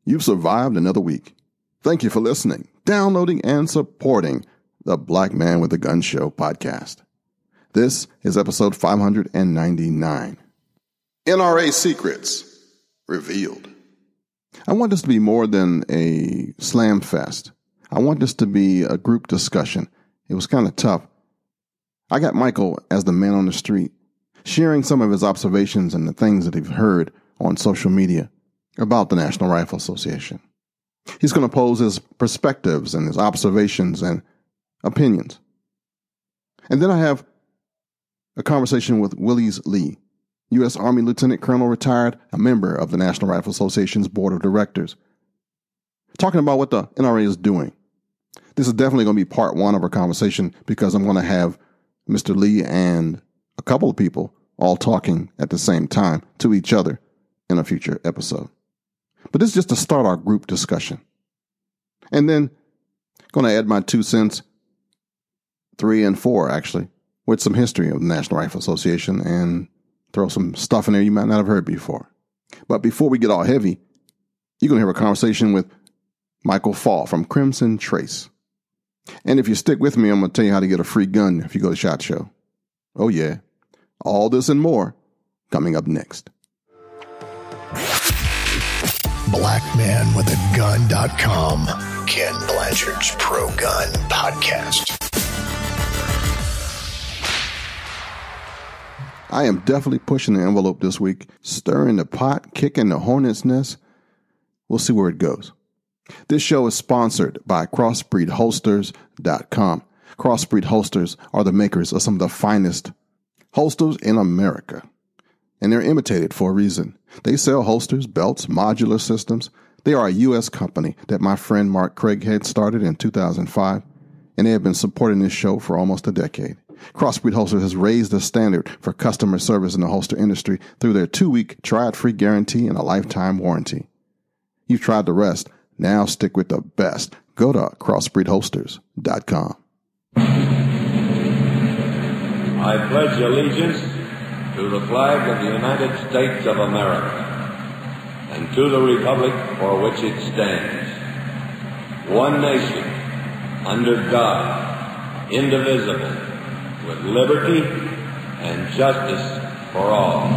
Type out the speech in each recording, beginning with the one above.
You've survived another week. Thank you for listening, downloading, and supporting the Black Man with a Gun Show podcast. This is episode 599. NRA Secrets Revealed. I want this to be more than a slam fest. I want this to be a group discussion. It was kind of tough. I got Michael as the man on the street, sharing some of his observations and the things that he's heard on social media about the National Rifle Association. He's going to pose his perspectives and his observations and opinions. And then I have a conversation with Willis Lee, U.S. Army Lieutenant Colonel retired, a member of the National Rifle Association's Board of Directors, talking about what the NRA is doing. This is definitely going to be part one of our conversation because I'm going to have Mr. Lee and a couple of people all talking at the same time to each other in a future episode. But this is just to start our group discussion. And then going to add my 2 cents, 3 and 4 actually, with some history of the National Rifle Association and throw some stuff in there you might not have heard before. But before we get all heavy, you're going to hear a conversation with Michael Faw from Crimson Trace. And if you stick with me, I'm going to tell you how to get a free gun if you go to SHOT Show. Oh yeah. All this and more coming up next. BlackManWithAGun.com, Ken Blanchard's Pro Gun Podcast. I am definitely pushing the envelope this week, stirring the pot, kicking the hornet's nest. We'll see where it goes. This show is sponsored by CrossbreedHolsters.com. Crossbreed Holsters are the makers of some of the finest holsters in America, and they're imitated for a reason. They sell holsters, belts, modular systems. They are a U.S. company that my friend Mark Craighead started in 2005, and they have been supporting this show for almost a decade. Crossbreed Holsters has raised the standard for customer service in the holster industry through their 2-week try-it-free guarantee and a lifetime warranty. You've tried the rest. Now stick with the best. Go to CrossbreedHolsters.com. I pledge allegiance to the flag of the United States of America and to the republic for which it stands, one nation, under God, indivisible, with liberty and justice for all.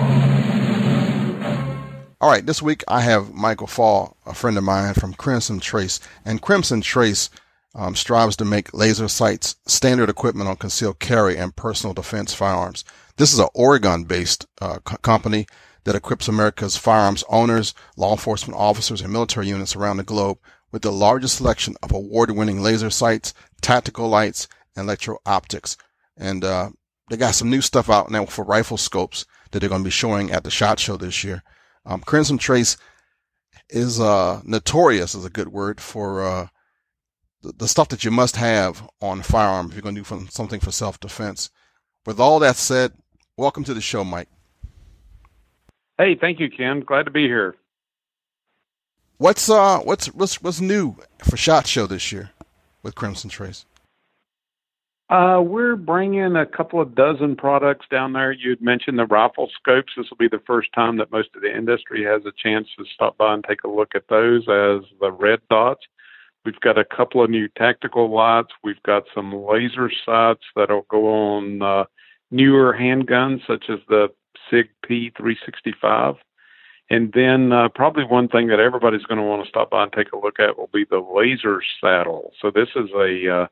All right, this week I have Michael Faw, a friend of mine from Crimson Trace. And Crimson Trace strives to make laser sights standard equipment on concealed carry and personal defense firearms. This is an Oregon-based company that equips America's firearms owners, law enforcement officers, and military units around the globe with the largest selection of award-winning laser sights, tactical lights, and electro-optics. And they got some new stuff out now for rifle scopes that they're going to be showing at the SHOT Show this year. Crimson Trace is notorious, is a good word, for the stuff that you must have on a firearm if you're going to do something for self-defense. With all that said, welcome to the show, Mike. Hey, thank you, Ken. Glad to be here. What's new for SHOT Show this year with Crimson Trace? We're bringing a couple of dozen products down there. You had mentioned the rifle scopes. This will be the first time that most of the industry has a chance to stop by and take a look at those as the red dots. We've got a couple of new tactical lights. We've got some laser sights that'll go on newer handguns such as the SIG P365. And then probably one thing that everybody's going to want to stop by and take a look at will be the laser saddle. So this is a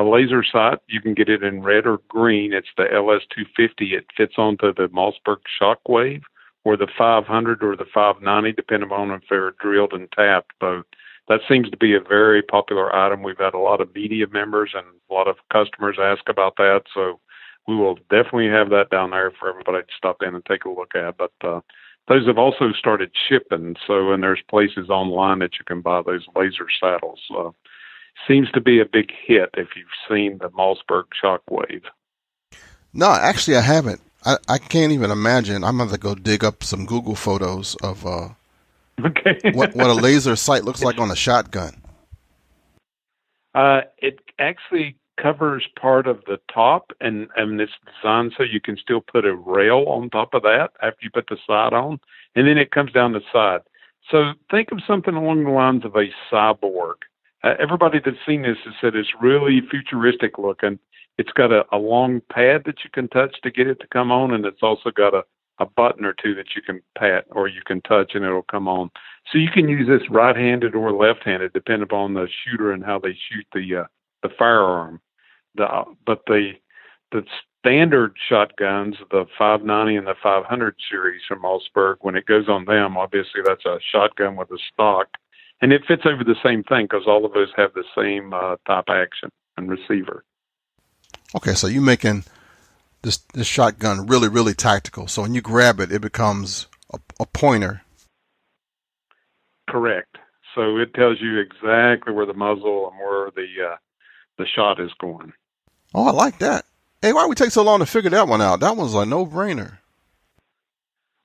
laser sight. You can get it in red or green. It's the LS250. It fits onto the Mossberg Shockwave or the 500 or the 590, depending on if they're drilled and tapped both. That seems to be a very popular item. We've had a lot of media members and a lot of customers ask about that. So we will definitely have that down there for everybody to stop in and take a look at. But those have also started shipping. So, and there's places online that you can buy those laser saddles. Seems to be a big hit if you've seen the Mossberg Shockwave. No, actually I haven't. I can't even imagine. I'm going to go dig up some Google photos of what a laser sight looks like on a shotgun. It actually covers part of the top, and it's designed so you can still put a rail on top of that after you put the sight on, and then it comes down the side. So think of something along the lines of a cyborg. Everybody that's seen this has said it's really futuristic looking. It's got a long pad that you can touch to get it to come on, and it's also got a button or two that you can pat or you can touch and it'll come on. So you can use this right-handed or left-handed, depending upon the shooter and how they shoot the firearm. But the standard shotguns, the 590 and the 500 series from Mossberg, when it goes on them, obviously that's a shotgun with a stock, and it fits over the same thing because all of those have the same type action and receiver. Okay, so you're making this shotgun really, really tactical. So when you grab it, it becomes a pointer. Correct. So it tells you exactly where the muzzle and where the shot is going. Oh, I like that. Hey, why did we take so long to figure that one out? That was a no-brainer.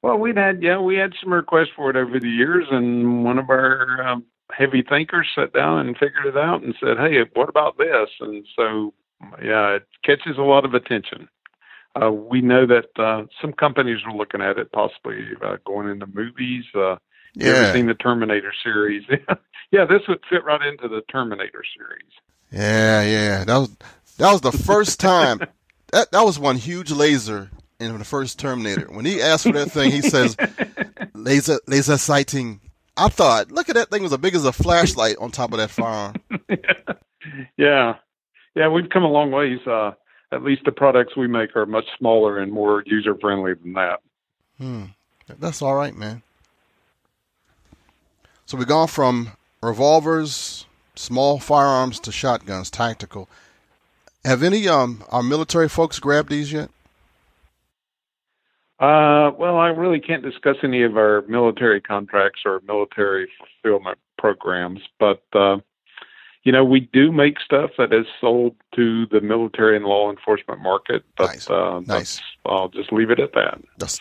Well, we had some requests for it over the years, and one of our heavy thinkers sat down and figured it out and said, "Hey, what about this?" And so, yeah, it catches a lot of attention. We know that some companies are looking at it, possibly going into movies. You ever seen the Terminator series? Yeah, this would fit right into the Terminator series. Yeah. That was the first time. That was one huge laser in the first Terminator. When he asked for that thing, he says, laser sighting. I thought, look at that thing, was as big as a flashlight on top of that firearm. Yeah, we've come a long ways. At least the products we make are much smaller and more user-friendly than that. That's all right, man. So we've gone from revolvers, small firearms, to shotguns, tactical. Have any our military folks grabbed these yet? Well, I really can't discuss any of our military contracts or military fulfillment programs, but we do make stuff that is sold to the military and law enforcement market. But nice. I'll just leave it at that. That's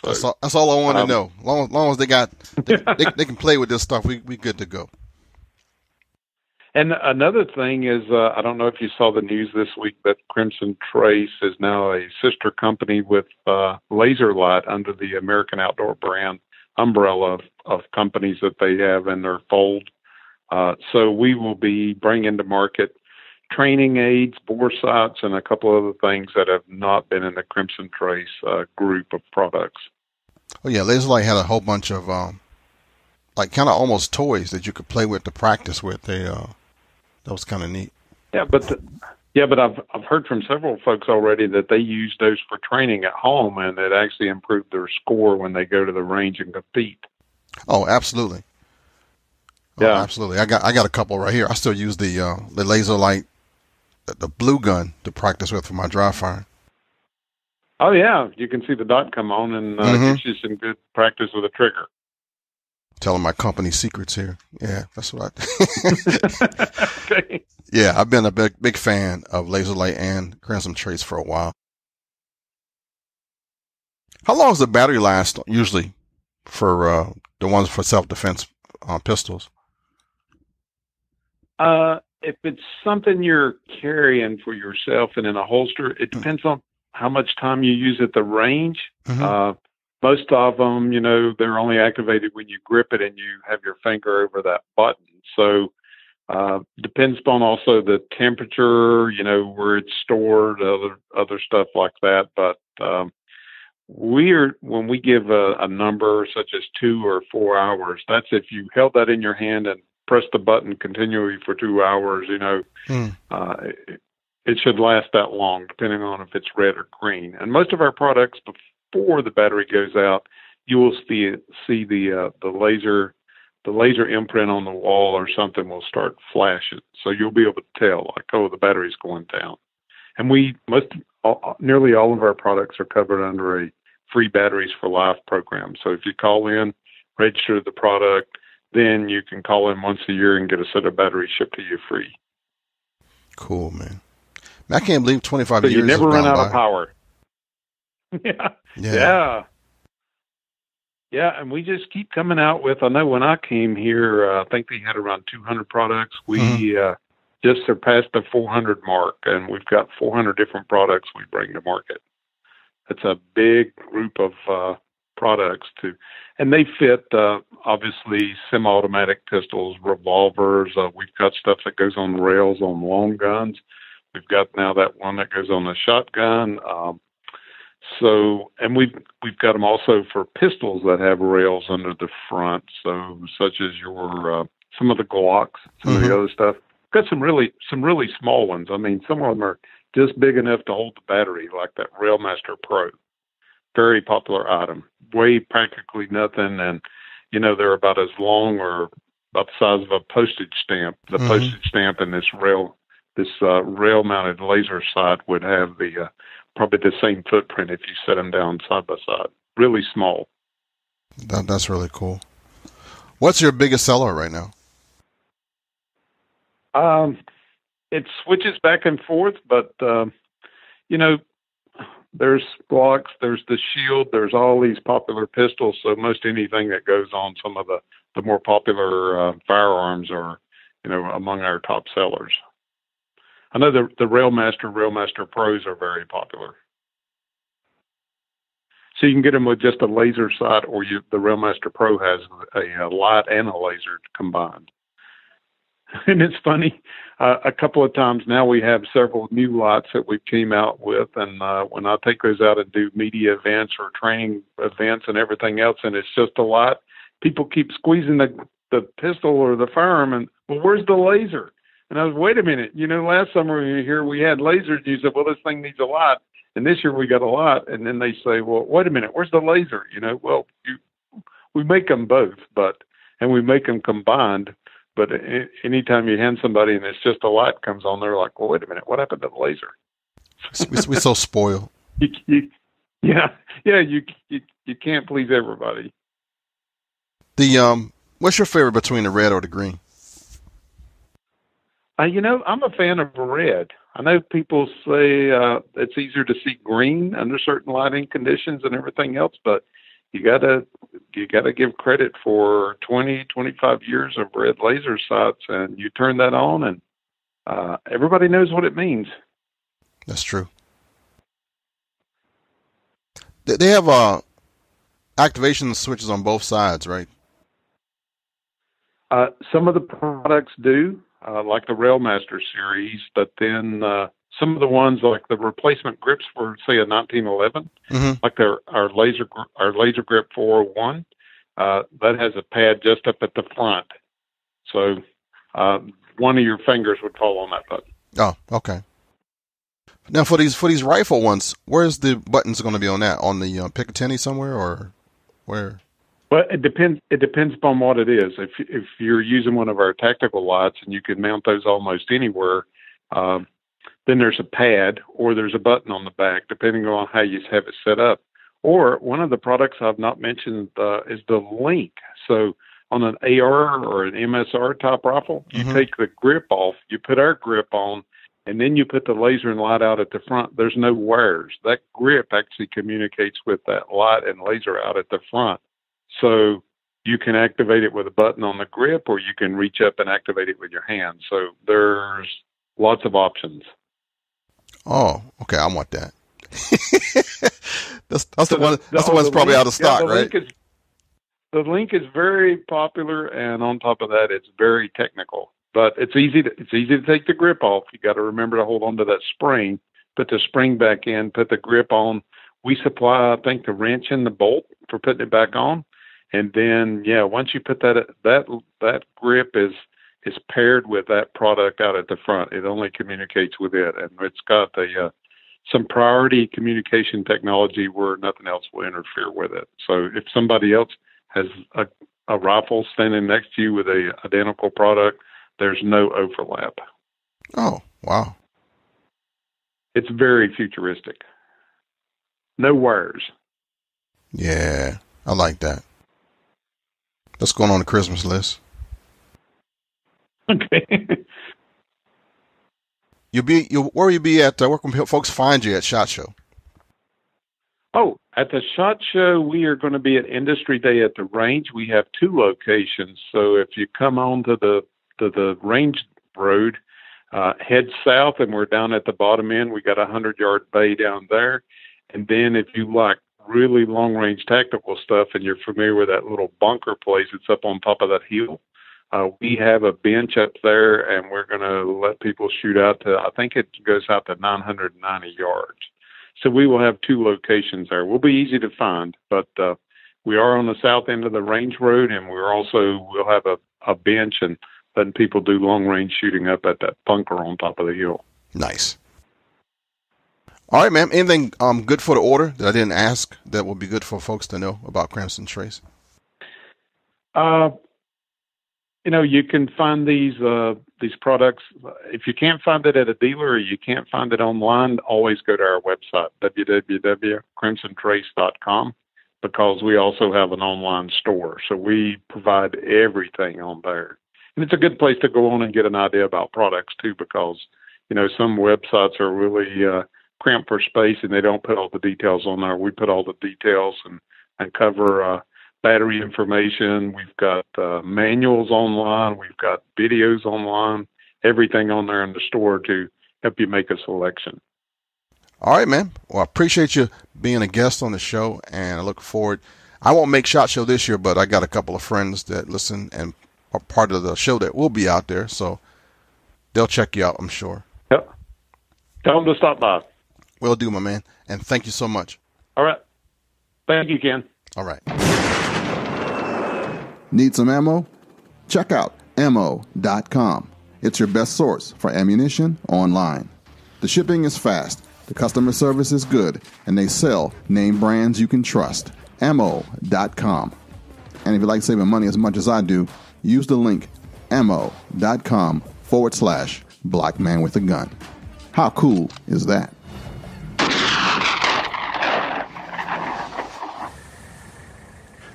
all I want to know. Long as they can play with this stuff, we good to go. And another thing is, I don't know if you saw the news this week that Crimson Trace is now a sister company with Laser Light under the American Outdoor brand umbrella of companies that they have in their fold. So we will be bringing to market training aids, bore sights, and a couple other things that have not been in the Crimson Trace group of products. Oh yeah, Laser Light had a whole bunch of like kind of almost toys that you could play with to practice with. That was kind of neat. Yeah, but I've heard from several folks already that they use those for training at home, and it actually improved their score when they go to the range and compete. Oh, absolutely. Yeah, absolutely. I got a couple right here. I still use the Laser Light, the blue gun to practice with for my dry fire. Oh yeah, you can see the dot come on and gives you some good practice with a trigger. Telling my company secrets here. Yeah, that's what I. Okay. Yeah, I've been a big fan of Laser Light and Crimson Trace for a while. How long does the battery last usually for the ones for self-defense pistols? If it's something you're carrying for yourself and in a holster, it depends on how much time you use at the range. Most of them, they're only activated when you grip it and you have your finger over that button. So depends upon also the temperature, where it's stored, other stuff like that. But when we give a number such as 2 or 4 hours, that's if you held that in your hand and pressed the button continually for 2 hours, it should last that long, depending on if it's red or green. And most of our products, before the battery goes out, you will see the laser imprint on the wall or something will start flashing. So you'll be able to tell, like, oh, the battery's going down. And nearly all of our products are covered under a free Batteries for Life program. So if you call in, register the product, then you can call in once a year and get a set of batteries shipped to you free. Cool, man. I can't believe 25 years. You never run out by. of power. Yeah. And we just keep coming out with, I know when I came here, I think they had around 200 products. We just surpassed the 400 mark, and we've got 400 different products we bring to market. It's a big group of products and they fit, obviously semi-automatic pistols, revolvers. We've got stuff that goes on rails on long guns. We've got now that one that goes on a shotgun. And we've got them also for pistols that have rails under the front. So such as your, some of the Glocks, some of the other stuff. Got some really small ones. I mean, some of them are just big enough to hold the battery, like that Railmaster Pro. Very popular item. Weigh practically nothing, and they're about as long or about the size of a postage stamp. The postage stamp and this rail-mounted laser sight would have the probably the same footprint if you set them down side by side. Really small. That's really cool. What's your biggest seller right now? It switches back and forth, but there's Glocks, there's the Shield, there's all these popular pistols. So most anything that goes on some of the more popular firearms are, among our top sellers. I know the Railmaster Pros are very popular. So you can get them with just a laser sight, or the Railmaster Pro has a light and a laser combined. And it's funny, a couple of times now we have several new lights that we came out with, and when I take those out and do media events or training events and everything else, and it's just a light, people keep squeezing the pistol or the firearm, and, well, where's the laser? And I was, wait a minute, last summer we were here, we had lasers, and you said, well, this thing needs a light, and this year we got a light, and then they say, well, wait a minute, where's the laser? Well, we make them both, and we make them combined. But anytime you hand somebody and it's just a light comes on, they're like, well, wait a minute, what happened to the laser? We're so spoiled. You can't please everybody. What's your favorite between the red or the green? I'm a fan of red. I know people say it's easier to see green under certain lighting conditions and everything else, but you gotta give credit for 20, 25 years of red laser sights, and you turn that on, and everybody knows what it means. That's true. They have activation switches on both sides, right? Some of the products do, like the Railmaster series, but then some of the ones like the replacement grips for, say, a 1911, like our laser grip 401, that has a pad just up at the front. So one of your fingers would fall on that button. Oh, okay. Now for these rifle ones, where's the buttons going to be on that? On the Picatinny somewhere, or where? Well, it depends upon what it is. If you're using one of our tactical lights and you can mount those almost anywhere, then there's a pad or there's a button on the back, depending on how you have it set up. Or one of the products I've not mentioned is the link. So on an AR or an MSR type rifle, you take the grip off, you put our grip on, and then you put the laser and light out at the front. There's no wires. That grip actually communicates with that light and laser out at the front. So you can activate it with a button on the grip, or you can reach up and activate it with your hand. So there's lots of options. Oh, okay. I want that. that's the one. That's the one that's probably out of stock, right? The link is very popular, and on top of that, it's very technical. But it's easy to take the grip off. You got to remember to hold on to that spring, put the spring back in, put the grip on. We supply, I think, the wrench and the bolt for putting it back on. And then, once you put that grip is paired with that product out at the front. It only communicates with it, and it's got some priority communication technology where nothing else will interfere with it. So if somebody else has a rifle standing next to you with a identical product, there's no overlap. Oh, wow. It's very futuristic. No wires. Yeah, I like that. That's going on the Christmas list. Okay. Where will you be at? Where can folks find you at SHOT Show? Oh, at the SHOT Show, we are going to be at Industry Day at the range. We have 2 locations. So if you come on to the range road, head south, and we're down at the bottom end. We got a 100-yard bay down there. And then if you like really long-range tactical stuff and you're familiar with that little bunker place that's up on top of that hill, we have a bench up there, and we're going to let people shoot out to, I think it goes out to 990 yards. So we will have 2 locations there. We'll be easy to find, but we are on the south end of the range road, and we'll have a bench and letting people do long-range shooting up at that bunker on top of the hill. Nice. All right, ma'am. Anything good for the order that I didn't ask that would be good for folks to know about Crimson Trace? You can find these products. If you can't find it at a dealer or you can't find it online, always go to our website, www.crimsontrace.com, because we also have an online store. So we provide everything on there. And it's a good place to go on and get an idea about products too, because, some websites are really cramped for space and they don't put all the details on there. We put all the details and cover battery information. We've got manuals online. We've got videos online, everything on there in the store to help you make a selection. All right, man. Well, I appreciate you being a guest on the show, and I look forward. I won't make SHOT Show this year, but I got a couple of friends that listen and are part of the show that will be out there, so they'll check you out, I'm sure. Yep. Tell them to stop by. Will do, my man, and thank you so much. All right. Thank you, Ken. All right. Need some ammo? Check out ammo.com. It's your best source for ammunition online. The shipping is fast, the customer service is good, and they sell name brands you can trust. Ammo.com. And if you like saving money as much as I do, use the link ammo.com/Black Man with a Gun. How cool is that?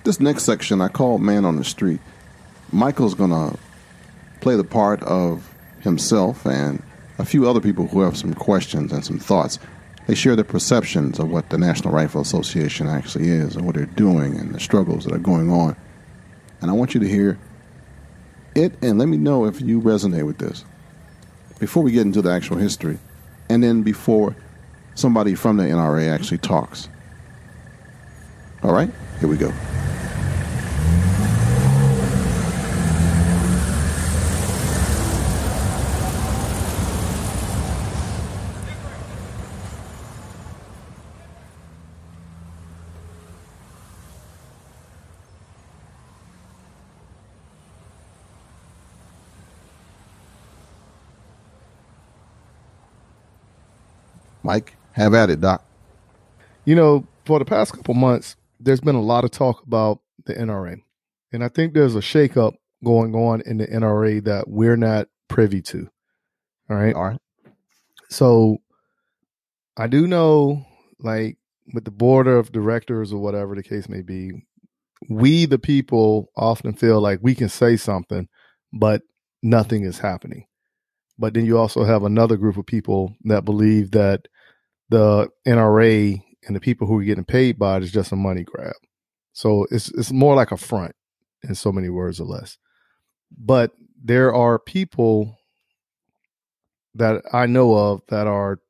This next section I call Man on the Street. Michael's going to play the part of himself and a few other people who have some questions and some thoughts. They share their perceptions of what the National Rifle Association actually is and what they're doing and the struggles that are going on. And I want you to hear it and let me know if you resonate with this before we get into the actual history, and then before somebody from the NRA actually talks. All right, here we go. Mike, have at it, Doc. For the past couple months, there's been a lot of talk about the NRA. And I think there's a shakeup going on in the NRA that we're not privy to. All right. So I do know, like, with the board of directors or whatever the case may be, we, the people, often feel like we can say something, but nothing is happening. But then you also have another group of people that believe that the NRA and the people who are getting paid by it is just a money grab. So it's more like a front, in so many words or less. But there are people that I know of that are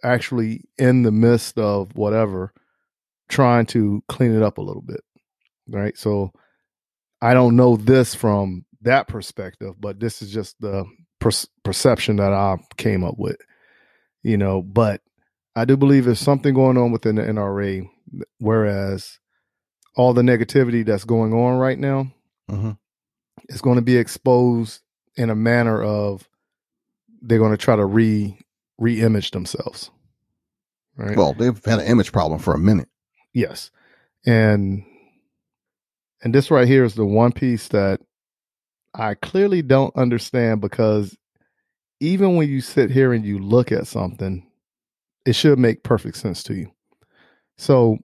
actually in the midst of whatever, trying to clean it up a little bit. Right. So I don't know this from that perspective, but this is just the perception that I came up with, but I do believe there's something going on within the NRA, whereas all the negativity that's going on right now is going to be exposed in a manner of they're going to try to re-image themselves. Right. Well, they've had an image problem for a minute. Yes. And this right here is the one piece that I clearly don't understand, because even when you sit here and you look at something, it should make perfect sense to you. So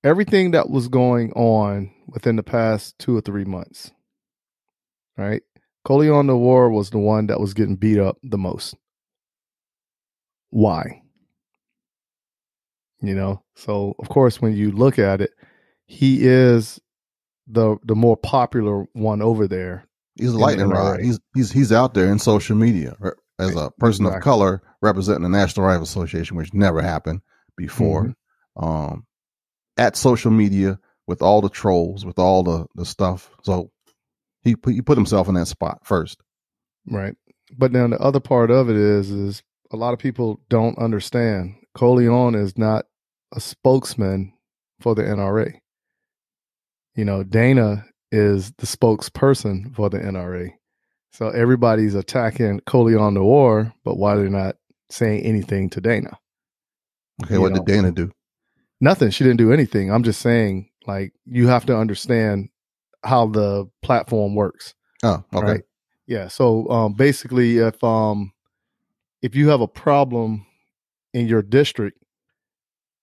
everything that was going on within the past 2 or 3 months, right? Coleon the War was the one that was getting beat up the most. Why? So of course, when you look at it, he is the more popular one over there. He's a lightning rod. He's out there in social media as a person of color representing the National Rifle Association, which never happened before. at social media with all the trolls, with all the stuff. So he put himself in that spot first. Right. But then the other part of it is a lot of people don't understand. Corleone is not a spokesman for the NRA. Dana is the spokesperson for the NRA. So everybody's attacking Corleone Noir, but why they're not saying anything to Dana? Okay, what did Dana do? Nothing. She didn't do anything. I'm just saying, like, you have to understand how the platform works. Oh, okay. Right? Yeah. So basically, if you have a problem in your district,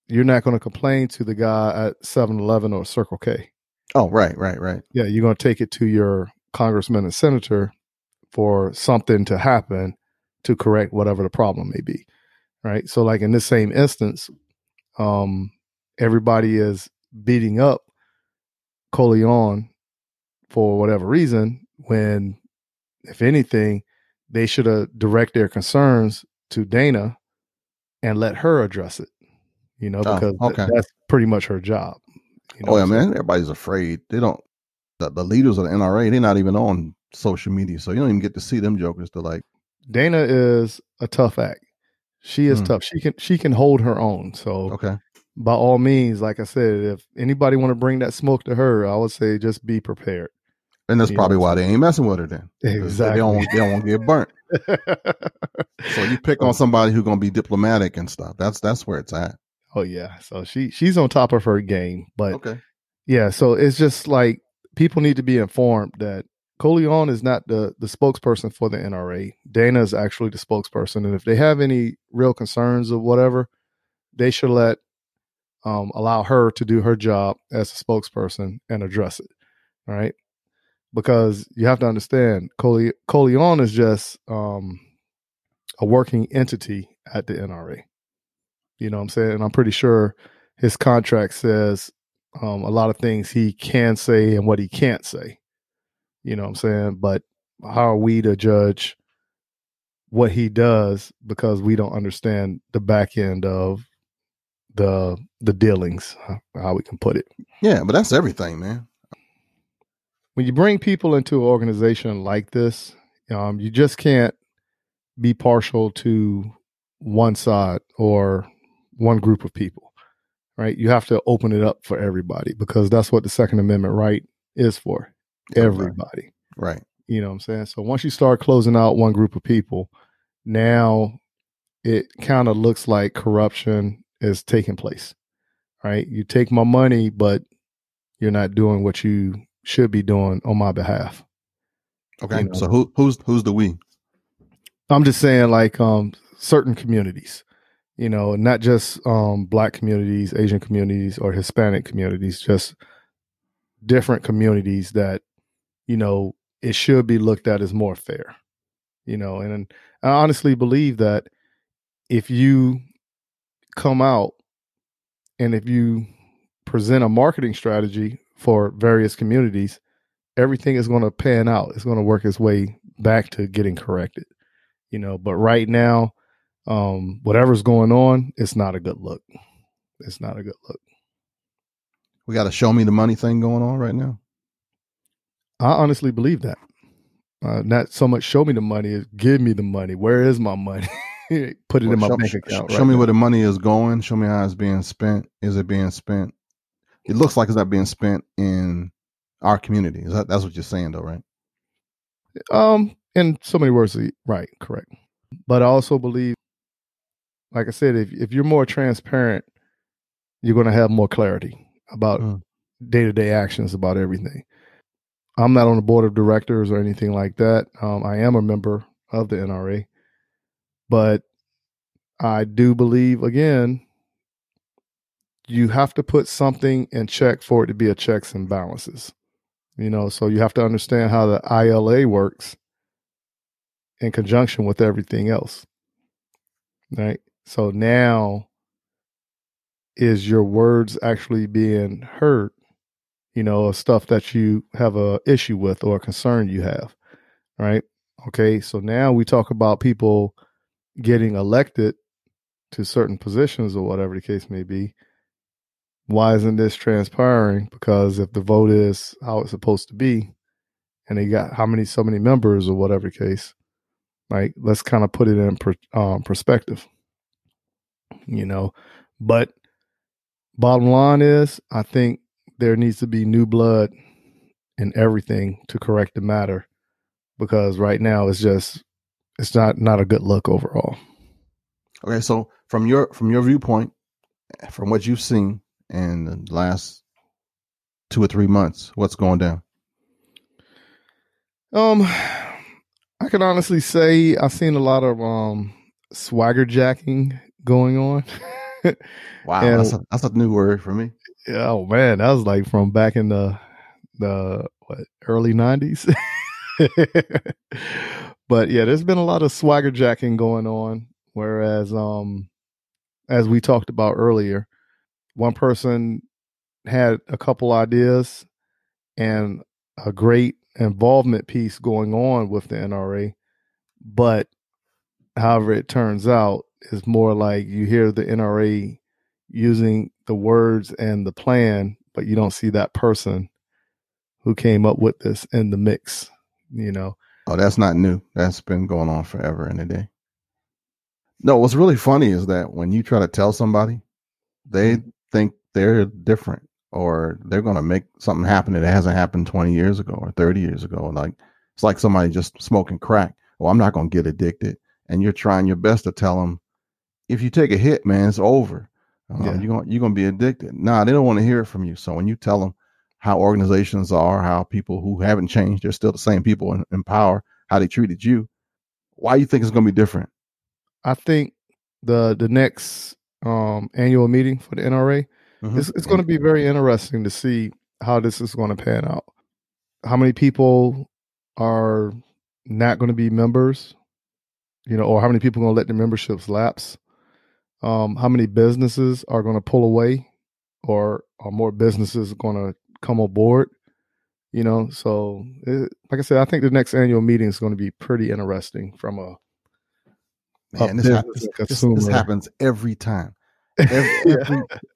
you're not going to complain to the guy at 7-Eleven or Circle K. Oh, right. Yeah, you're going to take it to your congressman and senator for something to happen to correct whatever the problem may be, right? So like in this same instance, everybody is beating up Corleone for whatever reason when, if anything, they should have direct their concerns to Dana and let her address it, because that's pretty much her job. Man, everybody's afraid. They don't, the leaders of the NRA, they're not even on social media, so you don't even get to see them jokers. To like, Dana is a tough act. She is tough. She can hold her own. So by all means, like I said, if anybody want to bring that smoke to her, I would say just be prepared. And that's probably why they ain't messing with her then. Exactly. They don't want to get burnt. So you pick on somebody who's going to be diplomatic and stuff. That's where it's at. Oh yeah. So she's on top of her game. But yeah, so it's just like people need to be informed that Corleone is not the spokesperson for the NRA. Dana is actually the spokesperson. And if they have any real concerns or whatever, they should allow her to do her job as a spokesperson and address it. All right. Because you have to understand, Corleone is just a working entity at the NRA. You know what I'm saying? And I'm pretty sure his contract says a lot of things he can say and what he can't say. You know what I'm saying? But how are we to judge what he does because we don't understand the back end of the dealings, how we can put it. Yeah, but that's everything, man. When you bring people into an organization like this, you just can't be partial to one side or one group of people, right? You have to open it up for everybody because that's what the Second Amendment right is for. Everybody. Right. You know what I'm saying? So once you start closing out one group of people, now it kind of looks like corruption is taking place, right? You take my money, but you're not doing what you should be doing on my behalf. Okay. So who's the we? I'm just saying like certain communities, not just Black communities, Asian communities, or Hispanic communities, just different communities that, it should be looked at as more fair, and I honestly believe that if you come out and if you present a marketing strategy for various communities, everything is going to pan out. It's going to work its way back to getting corrected, but right now, whatever's going on, it's not a good look. It's not a good look. We got a show me the money thing going on right now. I honestly believe that. Not so much show me the money, is give me the money. Where is my money? Put it in my bank account. Show me where the money is going. Show me how it's being spent. Is it being spent? It looks like it's not being spent in our community. That's what you're saying, though, right? In so many words, right, correct. But I also believe, like I said, if you're more transparent, you're going to have more clarity about day-to-day actions about everything. I'm not on the board of directors or anything like that. I am a member of the NRA, but I do believe, again, you have to put something in check for it to be a checks and balances. So you have to understand how the ILA works in conjunction with everything else, right? So now, is your words actually being heard? Stuff that you have a issue with or a concern you have, right? Okay, so now we talk about people getting elected to certain positions or whatever the case may be. why isn't this transpiring? Because if the vote is how it's supposed to be, and they got so many members or whatever case, like, let's kind of put it in perspective, But bottom line is, I think there needs to be new blood in everything to correct the matter, because right now it's not a good look overall. Okay, so from your viewpoint, from what you've seen in the last 2 or 3 months, what's going down? I can honestly say I've seen a lot of swagger jacking going on. Wow, that's a new word for me. Oh man, that was like from back in the early 90s. But yeah, there's been a lot of swagger jacking going on. Whereas, as we talked about earlier, one person had a couple ideas and a great involvement piece going on with the NRA, but however it turns out is more like you hear the NRA using the words and the plan, but you don't see that person who came up with this in the mix, Oh, that's not new. That's been going on forever and a day. No, what's really funny is that when you try to tell somebody, they think they're different, or they're going to make something happen that hasn't happened 20 years ago or 30 years ago. Like, it's like somebody just smoking crack. Well, I'm not going to get addicted. And you're trying your best to tell them, if you take a hit, man, it's over. You're going to be addicted. Nah, they don't want to hear it from you. So when you tell them how organizations are, how people who haven't changed, they're still the same people in power, how they treated you, why do you think it's going to be different? I think the next annual meeting for the NRA, it's going to be very interesting to see how this is going to pan out. How many people are not going to be members, or how many people are going to let their memberships lapse? How many businesses are going to pull away, or are more businesses going to come aboard? So like I said, I think the next annual meeting is going to be pretty interesting from a Man, this happens every time.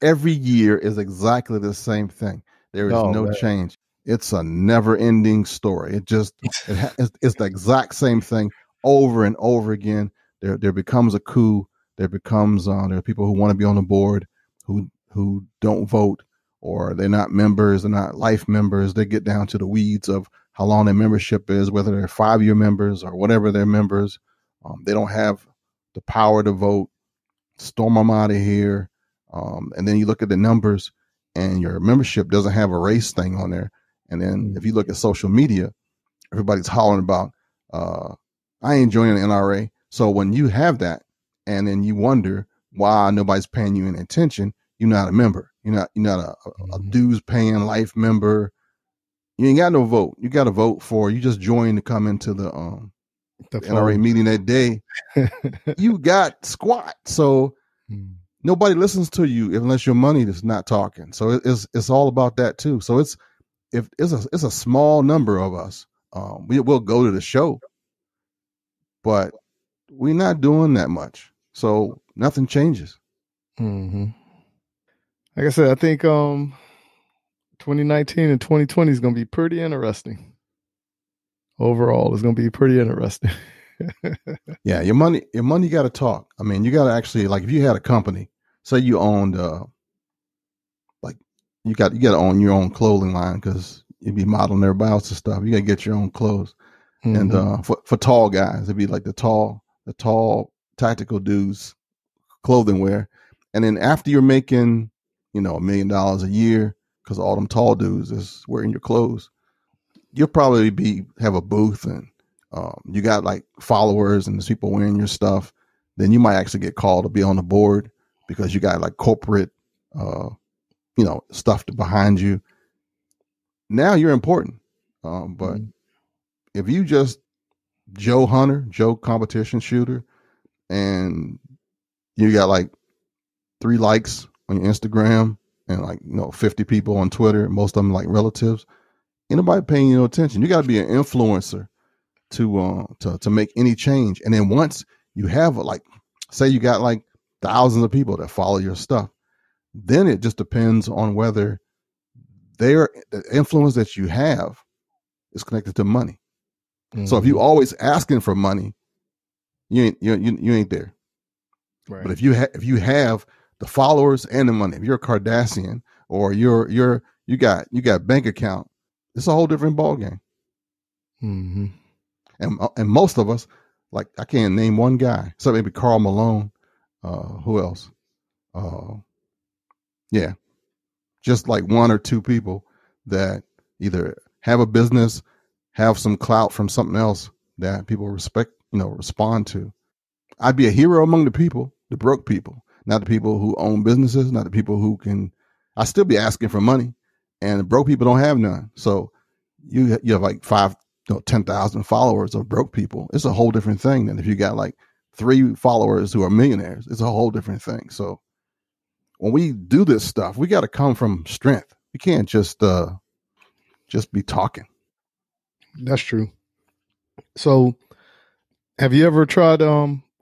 Every year is exactly the same thing. There is no change. It's a never-ending story. It's the exact same thing over and over again. There becomes a coup. There are people who want to be on the board who don't vote, or they're not members. They're not life members. They get down to the weeds of how long their membership is, whether they're 5-year members or whatever they're members. They don't have the power to vote. Storm them out of here. And then you look at the numbers, and your membership doesn't have a race thing on there. And then if you look at social media, everybody's hollering about, I ain't joining the NRA. So when you have that, and then you wonder why nobody's paying you any attention, you're not a member. You're not a dues paying life member. You ain't got no vote. You got to vote for. You just joined to come into the NRA meeting that day. You got squat. So nobody listens to you unless your money is not talking. So it's all about that too. So it's a small number of us. We'll go to the show, but we're not doing that much. So nothing changes. Mm-hmm. Like I said, I think 2019 and 2020 is going to be pretty interesting. Overall, it's going to be pretty interesting. Yeah, your money got to talk. I mean, you got to actually, like, if you had a company, say you owned, like, you got to own your own clothing line, because you'd be modeling everybody else's stuff. You got to get your own clothes. Mm-hmm. And for tall guys, it'd be like the tall tactical dudes clothing wear. And then after you're making, $1 million a year, because all them tall dudes is wearing your clothes, you'll probably have a booth, and you got like followers and there's people wearing your stuff. Then you might actually get called to be on the board, because you got like corporate, stuff behind you. Now you're important. But if you just Joe Hunter, Joe competition shooter, and you got like 3 likes on your Instagram and 50 people on Twitter, most of them like relatives, ain't nobody paying you no attention. You got to be an influencer to make any change. And then once you have, like, say you got like thousands of people that follow your stuff, then it just depends on whether the influence that you have is connected to money. Mm-hmm. So if you always asking for money, you ain't there. Right. But if you have the followers and the money, if you're a Kardashian or you got bank account, it's a whole different ballgame. Mm-hmm. And most of us, like, I can't name one guy, so maybe Karl Malone. Who else? Yeah, just like one or two people that either have a business, have some clout from something else that people respond to. I'd be a hero among the people, the broke people, not the people who own businesses, not the people who can. I still be asking for money, and the broke people don't have none. So you have like 10,000 followers of broke people. It's a whole different thing than if you got like 3 followers who are millionaires. It's a whole different thing. So when we do this stuff, we got to come from strength. We can't just be talking. That's true. So have you ever tried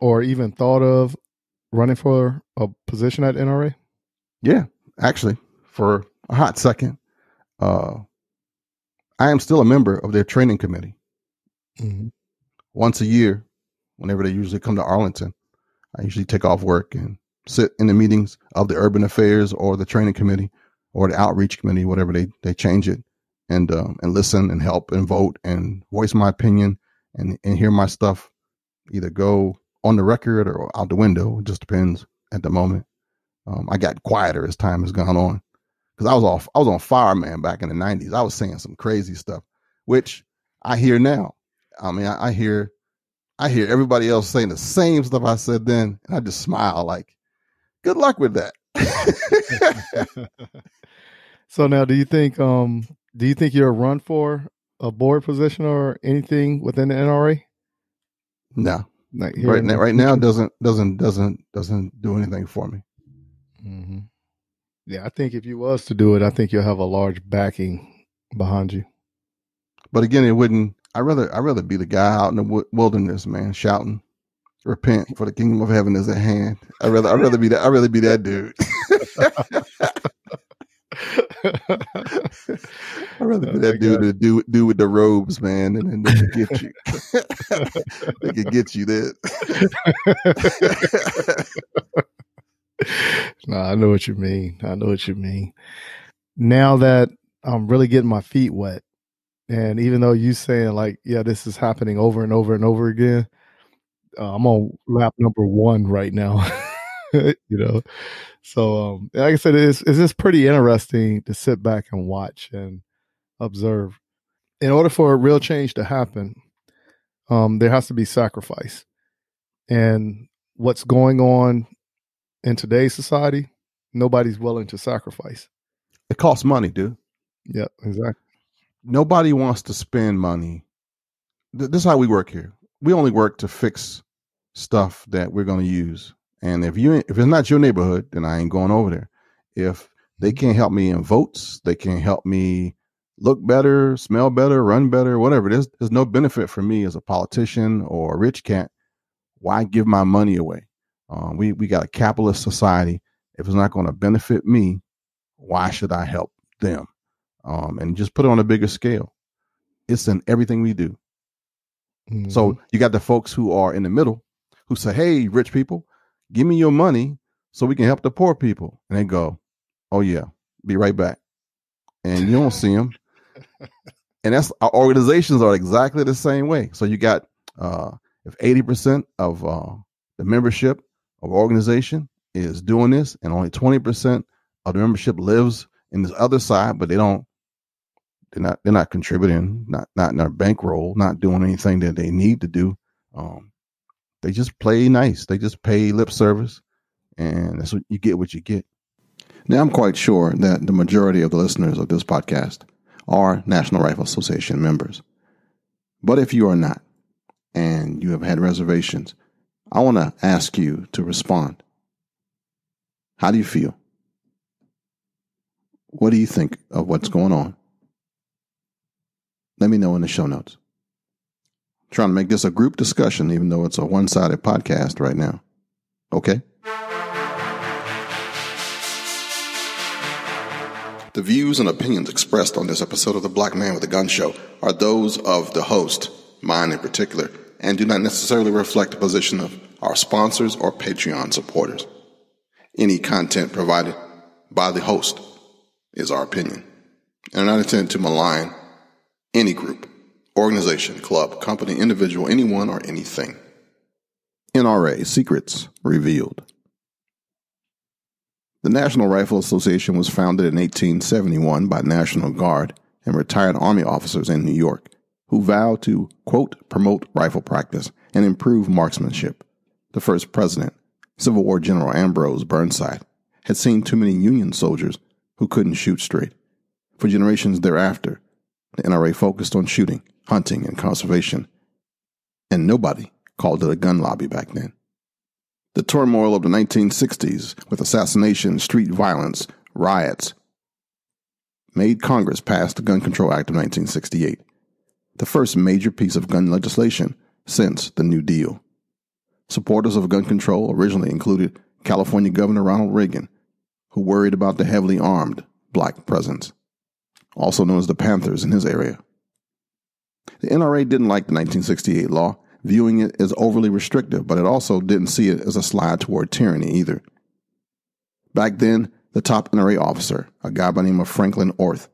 or even thought of running for a position at NRA? Yeah, actually, for a hot second. I am still a member of their training committee. Mm-hmm. Once a year, whenever they usually come to Arlington, I usually take off work and sit in the meetings of the urban affairs or the training committee or the outreach committee, whatever they change it, and listen and help and vote and voice my opinion and hear my stuff either go on the record or out the window. It just depends at the moment. I got quieter as time has gone on because I was on fire, man, back in the 90s. I was saying some crazy stuff, which I hear now. I mean, I hear everybody else saying the same stuff I said then, and I just smile like, good luck with that. So now, do you think you're a run for a board position or anything within the NRA? No, right now doesn't do anything for me. Mm-hmm. Yeah, I think if you was to do it, I think you'll have a large backing behind you. But again, it wouldn't. I'd rather be the guy out in the wilderness, man, shouting, "Repent, for the kingdom of heaven is at hand." I'd rather be that. I'd rather be that dude. I'd rather be that dude to do with the robes, man, and they can get you. They can get you there. No, I know what you mean. Now that I'm really getting my feet wet, and even though you saying like, yeah, this is happening over and over and over again, I'm on lap number 1 right now. So like I said, it's just pretty interesting to sit back and watch and observe. In order for a real change to happen, there has to be sacrifice. And what's going on in today's society, nobody's willing to sacrifice. It costs money, dude. Yeah, exactly. Nobody wants to spend money. This is how we work here. We only work to fix stuff that we're going to use. And if it's not your neighborhood, then I ain't going over there. If they can't help me in votes, they can't help me look better, smell better, run better, whatever. There's no benefit for me as a politician or a rich cat. Why give my money away? We got a capitalist society. If it's not going to benefit me, why should I help them? And just put it on a bigger scale. It's in everything we do. Mm-hmm. So you got the folks who are in the middle who say, hey, rich people, give me your money so we can help the poor people. And they go, oh, yeah, be right back. And you don't see them. And that's our organizations are exactly the same way. So you got if 80% of the membership of in is doing this, and only 20% of the membership lives in this other side, but they're not contributing, not in their bankroll, not doing anything that they need to do. They just play nice. They just pay lip service, and that's what you get. Now, I'm quite sure that the majority of the listeners of this podcast are National Rifle Association members. But if you are not, and you have had reservations, I want to ask you to respond. How do you feel? What do you think of what's going on? Let me know in the show notes. I'm trying to make this a group discussion, even though it's a one-sided podcast right now. Okay? The views and opinions expressed on this episode of The Black Man with a Gun Show are those of the host, mine in particular, and do not necessarily reflect the position of our sponsors or Patreon supporters. Any content provided by the host is our opinion and are not intended to malign any group, organization, club, company, individual, anyone, or anything. NRA Secrets Revealed. The National Rifle Association was founded in 1871 by National Guard and retired Army officers in New York who vowed to, quote, promote rifle practice and improve marksmanship. The first president, Civil War General Ambrose Burnside, had seen too many Union soldiers who couldn't shoot straight. For generations thereafter, the NRA focused on shooting, hunting, and conservation, and nobody called it a gun lobby back then. The turmoil of the 1960s, with assassination, street violence, riots, made Congress pass the Gun Control Act of 1968, the first major piece of gun legislation since the New Deal. Supporters of gun control originally included California Governor Ronald Reagan, who worried about the heavily armed black presence, also known as the Panthers in his area. The NRA didn't like the 1968 law, viewing it as overly restrictive, but it also didn't see it as a slide toward tyranny either. Back then, the top NRA officer, a guy by the name of Franklin Orth,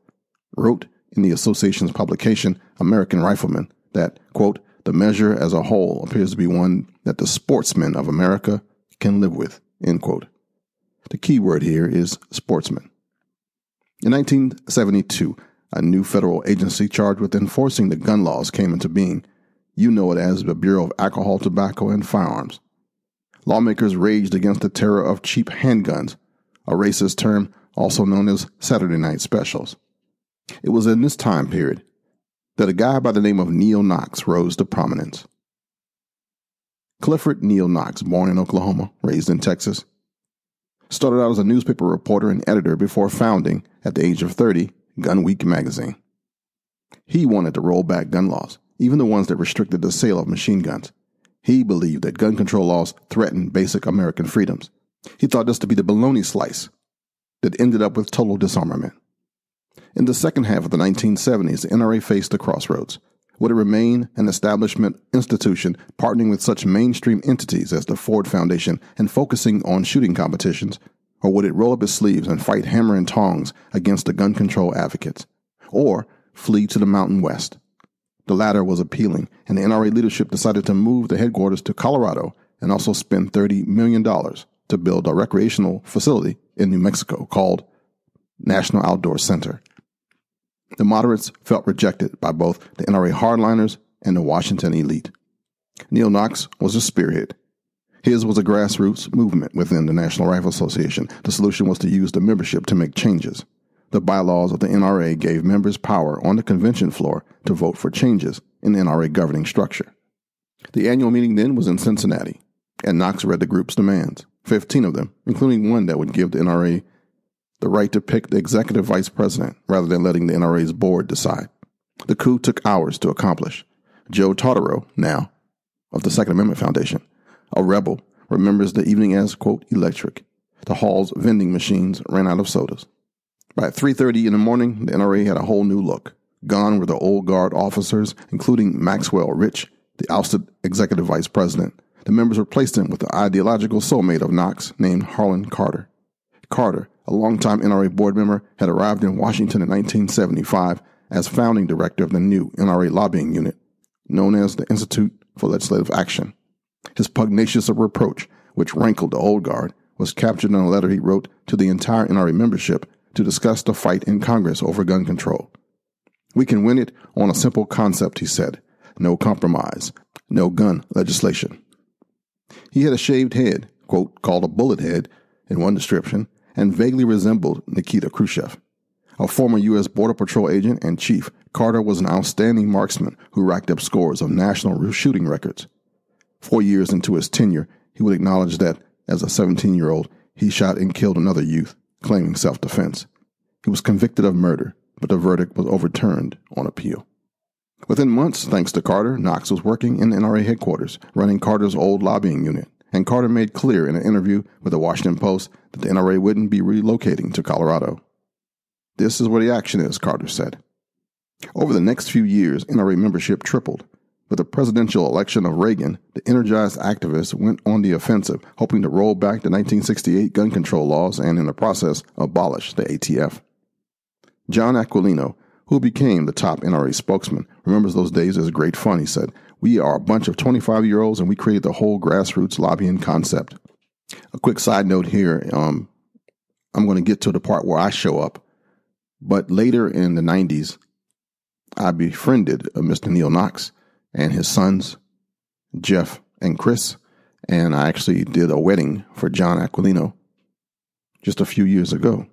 wrote in the association's publication, American Rifleman, that, quote, the measure as a whole appears to be one that the sportsmen of America can live with, end quote. The key word here is sportsman. In 1972, a new federal agency charged with enforcing the gun laws came into being. You know it as the Bureau of Alcohol, Tobacco, and Firearms. Lawmakers raged against the terror of cheap handguns, a racist term also known as Saturday night specials. It was in this time period that a guy by the name of Neal Knox rose to prominence. Clifford Neal Knox, born in Oklahoma, raised in Texas, started out as a newspaper reporter and editor before founding, at the age of 30, Gun Week magazine. He wanted to roll back gun laws, even the ones that restricted the sale of machine guns. He believed that gun control laws threatened basic American freedoms. He thought this to be the bologna slice that ended up with total disarmament. In the second half of the 1970s, the NRA faced a crossroads. Would it remain an establishment institution partnering with such mainstream entities as the Ford Foundation and focusing on shooting competitions, or would it roll up its sleeves and fight hammer and tongs against the gun control advocates, or flee to the Mountain West? The latter was appealing, and the NRA leadership decided to move the headquarters to Colorado and also spend $30 million to build a recreational facility in New Mexico called National Outdoor Center. The moderates felt rejected by both the NRA hardliners and the Washington elite. Neal Knox was a spearhead. His was a grassroots movement within the National Rifle Association. The solution was to use the membership to make changes. The bylaws of the NRA gave members power on the convention floor to vote for changes in the NRA governing structure. The annual meeting then was in Cincinnati, and Knox read the group's demands, 15 of them, including one that would give the NRA the right to pick the executive vice president rather than letting the NRA's board decide. The coup took hours to accomplish. Joe Tartaro, now of the Second Amendment Foundation, a rebel, remembers the evening as, quote, electric. The hall's vending machines ran out of sodas. By 3:30 in the morning, the NRA had a whole new look. Gone were the old guard officers, including Maxwell Rich, the ousted executive vice president. The members replaced him with the ideological soulmate of Knox named Harlon Carter. Carter, a longtime NRA board member, had arrived in Washington in 1975 as founding director of the new NRA lobbying unit, known as the Institute for Legislative Action. His pugnacious reproach, which rankled the old guard, was captured in a letter he wrote to the entire NRA membership to discuss the fight in Congress over gun control. We can win it on a simple concept, he said. No compromise, no gun legislation. He had a shaved head, quote, called a bullet head in one description, and vaguely resembled Nikita Khrushchev. A former U.S. Border Patrol agent and chief, Carter was an outstanding marksman who racked up scores of national shooting records. 4 years into his tenure, he would acknowledge that, as a 17-year-old, he shot and killed another youth, claiming self-defense. He was convicted of murder, but the verdict was overturned on appeal. Within months, thanks to Carter, Knox was working in NRA headquarters, running Carter's old lobbying unit, and Carter made clear in an interview with the Washington Post that the NRA wouldn't be relocating to Colorado. This is where the action is, Carter said. Over the next few years, NRA membership tripled. With the presidential election of Reagan, the energized activists went on the offensive, hoping to roll back the 1968 gun control laws and, in the process, abolish the ATF. John Aquilino, who became the top NRA spokesman, remembers those days as great fun. He said, "We are a bunch of 25-year-olds and we created the whole grassroots lobbying concept." A quick side note here, I'm going to get to the part where I show up. But later in the 90s, I befriended Mr. Neal Knox and his sons, Jeff and Chris, and I actually did a wedding for John Aquilino just a few years ago.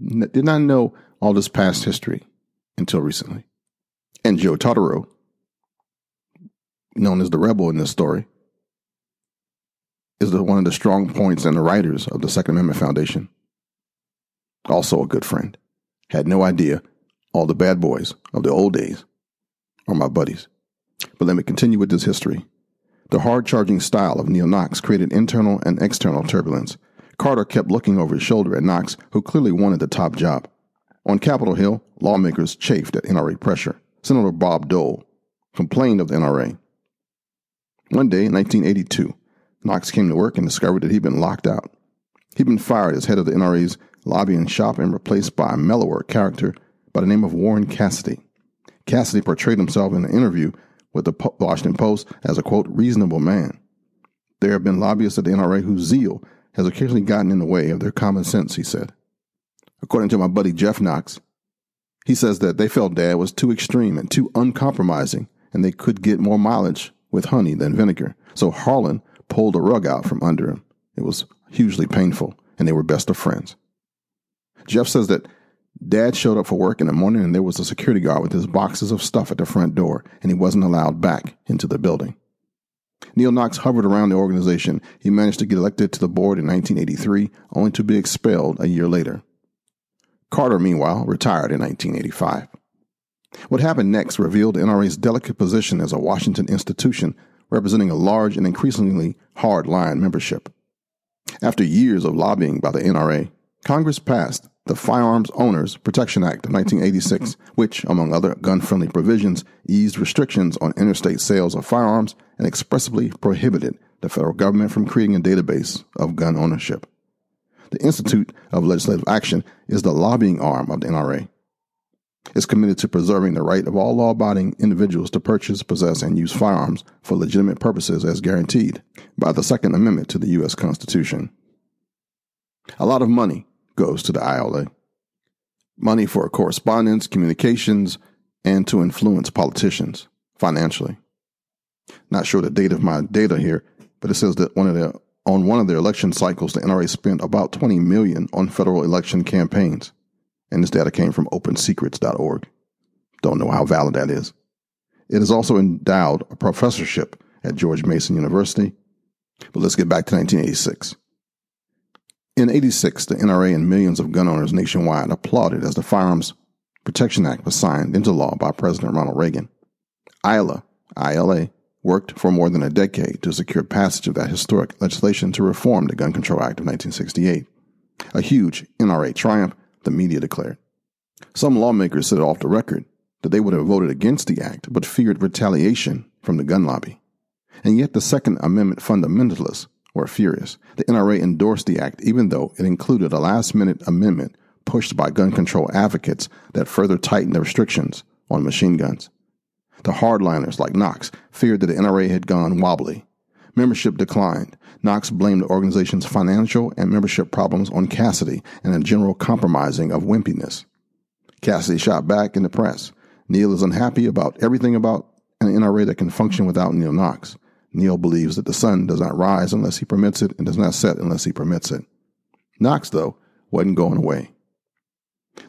Did not know all this past history until recently. And Joe Tartaro, known as the rebel in this story, is one of the strong points and the writers of the Second Amendment Foundation. Also a good friend. Had no idea all the bad boys of the old days are my buddies. But let me continue with this history. The hard-charging style of Neal Knox created internal and external turbulence. Carter kept looking over his shoulder at Knox, who clearly wanted the top job. On Capitol Hill, lawmakers chafed at NRA pressure. Senator Bob Dole complained of the NRA. One day in 1982, Knox came to work and discovered that he'd been locked out. He'd been fired as head of the NRA's lobbying shop and replaced by a mellower character by the name of Warren Cassidy. Cassidy portrayed himself in an interview with the Washington Post as a, quote, reasonable man. There have been lobbyists at the NRA whose zeal has occasionally gotten in the way of their common sense, he said. According to my buddy Jeff Knox, he says that they felt Dad was too extreme and too uncompromising, and they could get more mileage with honey than vinegar. So Harlon pulled the rug out from under him. It was hugely painful, and they were best of friends. Jeff says that Dad showed up for work in the morning and there was a security guard with his boxes of stuff at the front door, and he wasn't allowed back into the building. Neal Knox hovered around the organization. He managed to get elected to the board in 1983, only to be expelled a year later. Carter, meanwhile, retired in 1985. What happened next revealed the NRA's delicate position as a Washington institution representing a large and increasingly hard-line membership. After years of lobbying by the NRA, Congress passed the Firearms Owners Protection Act of 1986, which, among other gun-friendly provisions, eased restrictions on interstate sales of firearms and expressly prohibited the federal government from creating a database of gun ownership. The Institute of Legislative Action is the lobbying arm of the NRA. It's committed to preserving the right of all law-abiding individuals to purchase, possess, and use firearms for legitimate purposes as guaranteed by the Second Amendment to the U.S. Constitution. A lot of money goes to the ILA. Money for correspondence, communications, and to influence politicians financially. Not sure the date of my data here, but it says that on one of their election cycles, the NRA spent about $20 million on federal election campaigns. And this data came from opensecrets.org. Don't know how valid that is. It has also endowed a professorship at George Mason University. But let's get back to 1986. In 86, the NRA and millions of gun owners nationwide applauded as the Firearms Protection Act was signed into law by President Ronald Reagan. ILA worked for more than a decade to secure passage of that historic legislation to reform the Gun Control Act of 1968. A huge NRA triumph, the media declared. Some lawmakers said off the record that they would have voted against the act, but feared retaliation from the gun lobby. And yet the Second Amendment fundamentalists were furious. The NRA endorsed the act, even though it included a last-minute amendment pushed by gun control advocates that further tightened the restrictions on machine guns. The hardliners like Knox feared that the NRA had gone wobbly. Membership declined. Knox blamed the organization's financial and membership problems on Cassidy and a general compromising of wimpiness. Cassidy shot back in the press. Neal is unhappy about everything about an NRA that can function without Neal Knox. Neal believes that the sun does not rise unless he permits it and does not set unless he permits it. Knox, though, wasn't going away.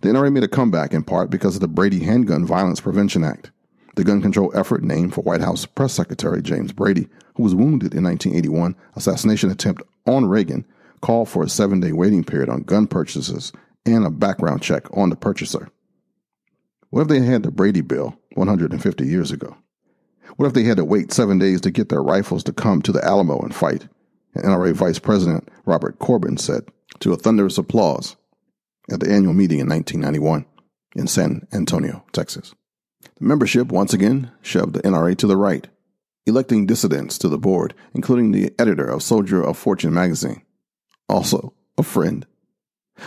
The NRA made a comeback in part because of the Brady Handgun Violence Prevention Act. The gun control effort, named for White House Press Secretary James Brady, who was wounded in 1981 assassination attempt on Reagan, called for a 7-day waiting period on gun purchases and a background check on the purchaser. What if they had the Brady Bill 150 years ago? What if they had to wait 7 days to get their rifles to come to the Alamo and fight? And NRA Vice President Robert Corbin said to a thunderous applause at the annual meeting in 1991 in San Antonio, Texas. The membership once again shoved the NRA to the right, electing dissidents to the board, including the editor of Soldier of Fortune magazine, also a friend.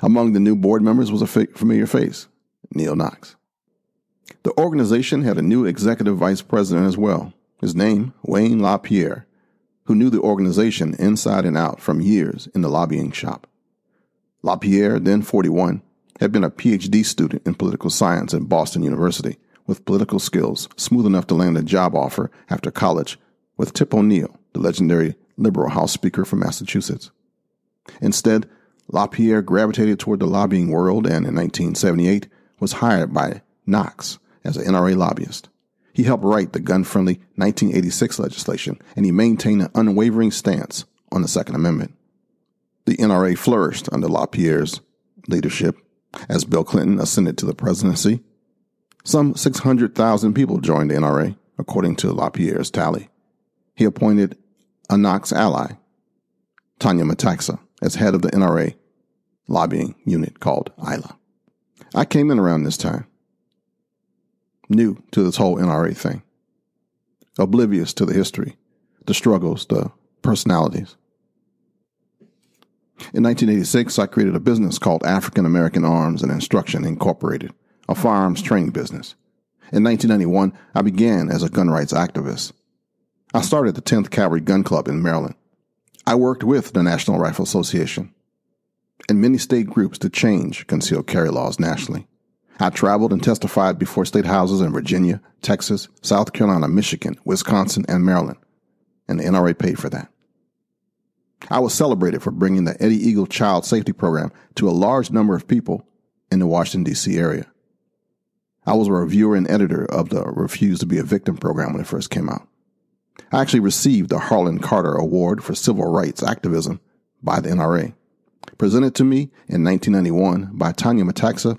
Among the new board members was a familiar face, Neal Knox. The organization had a new executive vice president as well, his name Wayne LaPierre, who knew the organization inside and out from years in the lobbying shop. LaPierre, then 41, had been a PhD student in political science at Boston University, with political skills smooth enough to land a job offer after college with Tip O'Neill, the legendary liberal House Speaker from Massachusetts. Instead, LaPierre gravitated toward the lobbying world and in 1978 was hired by Knox as an NRA lobbyist. He helped write the gun-friendly 1986 legislation, and he maintained an unwavering stance on the Second Amendment. The NRA flourished under LaPierre's leadership as Bill Clinton ascended to the presidency. Some 600,000 people joined the NRA, according to LaPierre's tally. He appointed a Knox ally, Tanya Metaksa, as head of the NRA lobbying unit called ILA. I came in around this time, new to this whole NRA thing, oblivious to the history, the struggles, the personalities. In 1986, I created a business called African American Arms and Instruction Incorporated, a firearms training business. In 1991, I began as a gun rights activist. I started the 10th Cavalry Gun Club in Maryland. I worked with the National Rifle Association and many state groups to change concealed carry laws nationally. I traveled and testified before state houses in Virginia, Texas, South Carolina, Michigan, Wisconsin, and Maryland, and the NRA paid for that. I was celebrated for bringing the Eddie Eagle Child Safety Program to a large number of people in the Washington, D.C. area. I was a reviewer and editor of the Refuse to be a Victim program when it first came out. I actually received the Harlon Carter Award for Civil Rights Activism by the NRA, presented to me in 1991 by Tanya Metaksa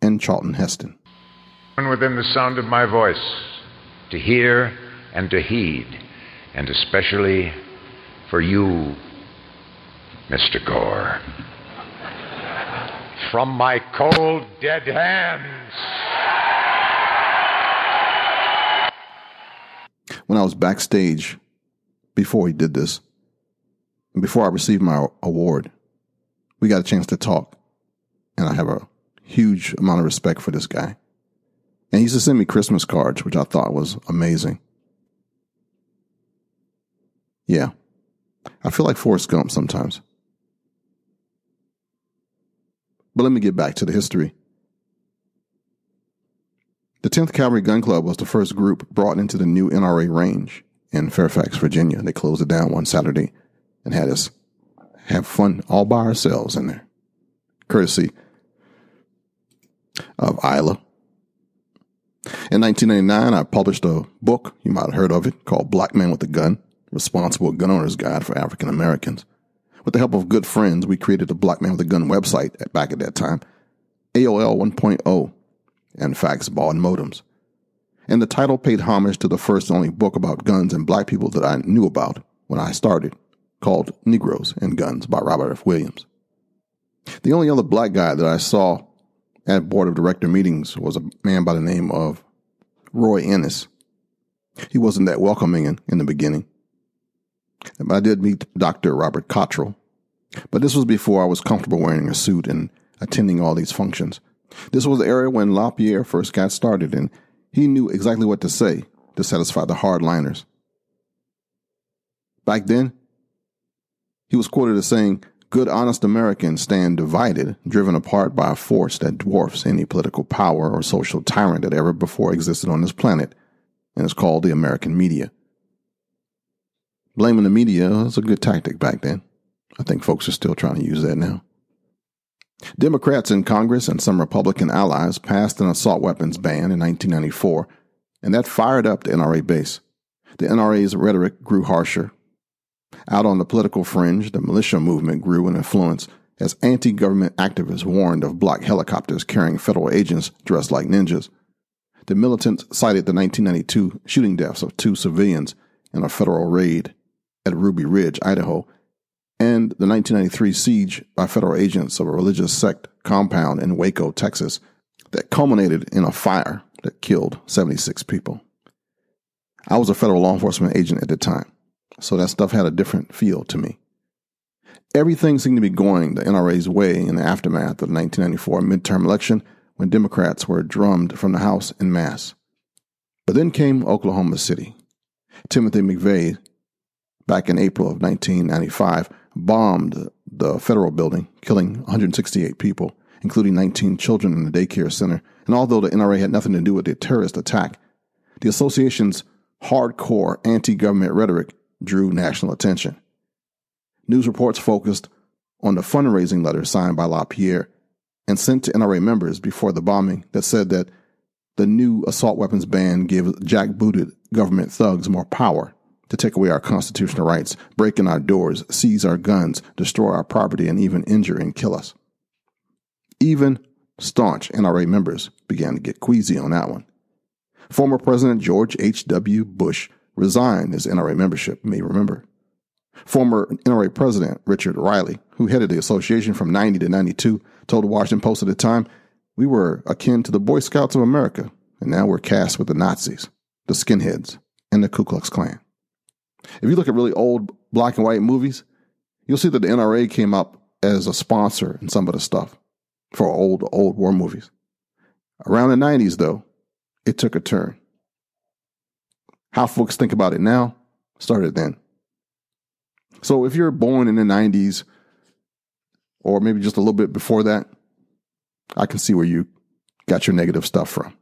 and Charlton Heston. Within the sound of my voice, to hear and to heed, and especially for you, Mr. Gore. From my cold, dead hands. When I was backstage before he did this, and before I received my award, we got a chance to talk, and I have a huge amount of respect for this guy. And he used to send me Christmas cards, which I thought was amazing. Yeah, I feel like Forrest Gump sometimes. But let me get back to the history. The 10th Cavalry Gun Club was the first group brought into the new NRA range in Fairfax, Virginia. They closed it down one Saturday and had us have fun all by ourselves in there, courtesy of ILA. In 1999, I published a book, you might have heard of it, called Black Man with a Gun, Responsible Gun Owner's Guide for African Americans. With the help of good friends, we created the Black Man with a Gun website back at that time, AOL 1.0, and fax baud modems. And the title paid homage to the first and only book about guns and black people that I knew about when I started, called Negroes and Guns by Robert F. Williams. The only other black guy that I saw at board of director meetings was a man by the name of Roy Ennis. He wasn't that welcoming in the beginning. I did meet Dr. Robert Cottrell, but this was before I was comfortable wearing a suit and attending all these functions. This was the era when LaPierre first got started, and he knew exactly what to say to satisfy the hardliners. Back then, he was quoted as saying, "Good, honest Americans stand divided, driven apart by a force that dwarfs any political power or social tyrant that ever before existed on this planet, and it's called the American media." Blaming the media was a good tactic back then. I think folks are still trying to use that now. Democrats in Congress and some Republican allies passed an assault weapons ban in 1994, and that fired up the NRA base. The NRA's rhetoric grew harsher. Out on the political fringe, the militia movement grew in influence as anti-government activists warned of black helicopters carrying federal agents dressed like ninjas. The militants cited the 1992 shooting deaths of 2 civilians in a federal raid at Ruby Ridge, Idaho, and the 1993 siege by federal agents of a religious sect compound in Waco, Texas, that culminated in a fire that killed 76 people. I was a federal law enforcement agent at the time, so that stuff had a different feel to me. Everything seemed to be going the NRA's way in the aftermath of the 1994 midterm election when Democrats were drummed from the House en masse. But then came Oklahoma City. Timothy McVeigh, back in April of 1995, bombed the federal building, killing 168 people, including 19 children in the daycare center. And although the NRA had nothing to do with the terrorist attack, the association's hardcore anti-government rhetoric drew national attention. News reports focused on the fundraising letter signed by LaPierre and sent to NRA members before the bombing that said that the new assault weapons ban gave jackbooted government thugs more power to take away our constitutional rights, break in our doors, seize our guns, destroy our property, and even injure and kill us. Even staunch NRA members began to get queasy on that one. Former President George H.W. Bush resigned his NRA membership, you may remember. Former NRA President Richard Riley, who headed the association from 90 to 92, told the Washington Post at the time, "We were akin to the Boy Scouts of America, and now we're cast with the Nazis, the skinheads, and the Ku Klux Klan." If you look at really old black and white movies, you'll see that the NRA came up as a sponsor in some of the stuff for old war movies. Around the 90s, though, it took a turn. How folks think about it now started then. So if you're born in the 90s, or maybe just a little bit before that, I can see where you got your negative stuff from.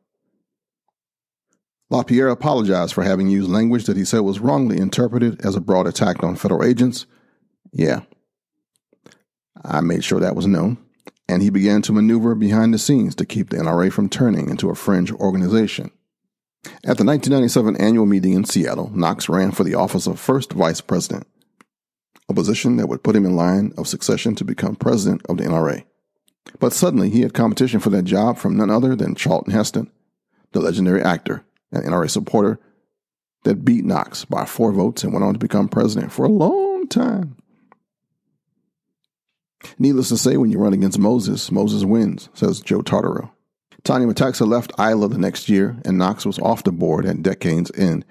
LaPierre apologized for having used language that he said was wrongly interpreted as a broad attack on federal agents. Yeah, I made sure that was known. And he began to maneuver behind the scenes to keep the NRA from turning into a fringe organization. At the 1997 annual meeting in Seattle, Knox ran for the office of first vice president, a position that would put him in line of succession to become president of the NRA. But suddenly he had competition for that job from none other than Charlton Heston, the legendary actor and NRA supporter that beat Knox by 4 votes and went on to become president for a long time. Needless to say, when you run against Moses, Moses wins, says Joe Tartaro. Tanya Metaksa left Iowa the next year, and Knox was off the board at decade's end.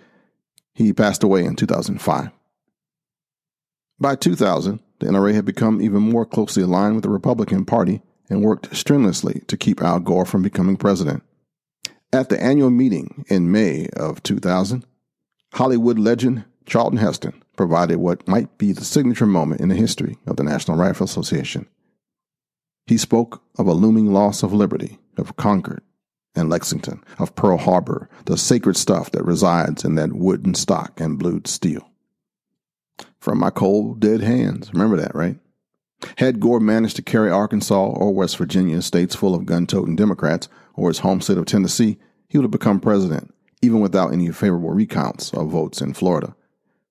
He passed away in 2005. By 2000, the NRA had become even more closely aligned with the Republican Party and worked strenuously to keep Al Gore from becoming president. At the annual meeting in May of 2000, Hollywood legend Charlton Heston provided what might be the signature moment in the history of the National Rifle Association. He spoke of a looming loss of liberty, of Concord and Lexington, of Pearl Harbor, the sacred stuff that resides in that wooden stock and blued steel. From my cold, dead hands. Remember that, right? Had Gore managed to carry Arkansas or West Virginia, states full of gun-toting Democrats, or his home state of Tennessee, he would have become president, even without any favorable recounts of votes in Florida.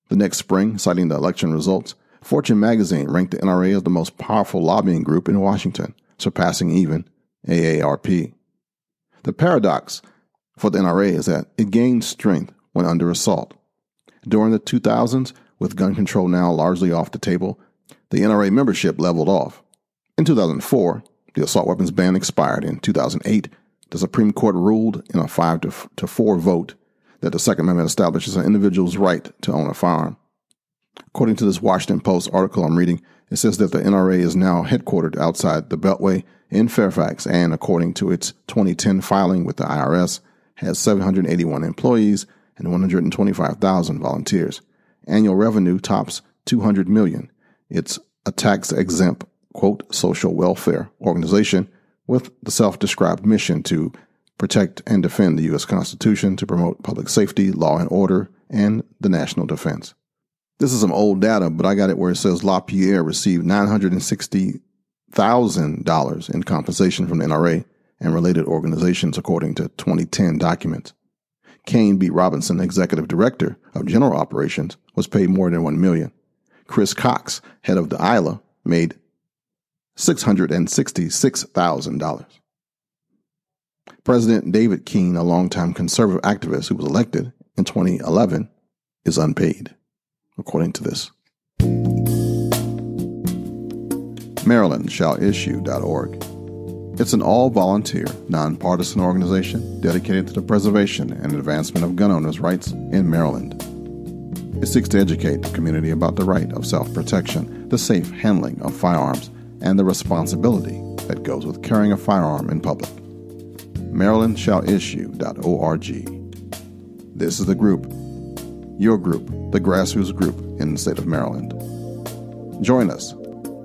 The next spring, citing the election results, Fortune magazine ranked the NRA as the most powerful lobbying group in Washington, surpassing even AARP. The paradox for the NRA is that it gained strength when under assault. During the 2000s, with gun control now largely off the table, the NRA membership leveled off. In 2004, the assault weapons ban expired. In 2008, the Supreme Court ruled in a 5-4 vote that the Second Amendment establishes an individual's right to own a firearm. According to this Washington Post article I'm reading, it says that the NRA is now headquartered outside the Beltway in Fairfax and, according to its 2010 filing with the IRS, has 781 employees and 125,000 volunteers. Annual revenue tops $200 million. It's a tax-exempt, quote, social welfare organization with the self-described mission to protect and defend the U.S. Constitution, to promote public safety, law and order, and the national defense. This is some old data, but I got it where it says LaPierre received $960,000 in compensation from the NRA and related organizations, according to 2010 documents. Kane B. Robinson, executive director of general operations, was paid more than $1 million. Chris Cox, head of the ILA, made $666,000. President David Keene, a longtime conservative activist who was elected in 2011, is unpaid, according to this. MarylandShallIssue.org. It's an all-volunteer, nonpartisan organization dedicated to the preservation and advancement of gun owners' rights in Maryland. It seeks to educate the community about the right of self-protection, the safe handling of firearms, and the responsibility that goes with carrying a firearm in public. MarylandShallIssue.org. This is the group, your group, the grassroots group in the state of Maryland. Join us,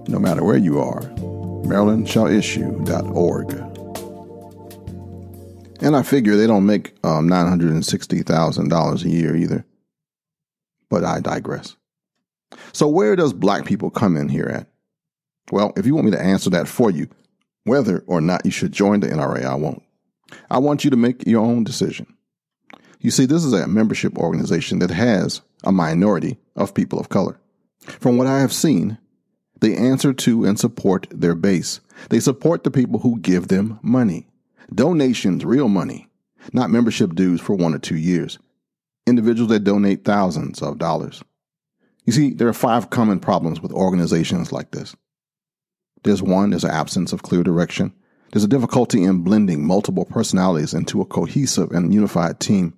no matter where you are. MarylandShallIssue.org. And I figure they don't make $960,000 a year either. But I digress. So where does black people come in here at? Well, if you want me to answer that for you, whether or not you should join the NRA, I won't. I want you to make your own decision. You see, this is a membership organization that has a minority of people of color. From what I have seen, they answer to and support their base. They support the people who give them money. Donations, real money, not membership dues for 1 or 2 years. Individuals that donate thousands of dollars. You see, there are 5 common problems with organizations like this. There's an absence of clear direction. There's a difficulty in blending multiple personalities into a cohesive and unified team.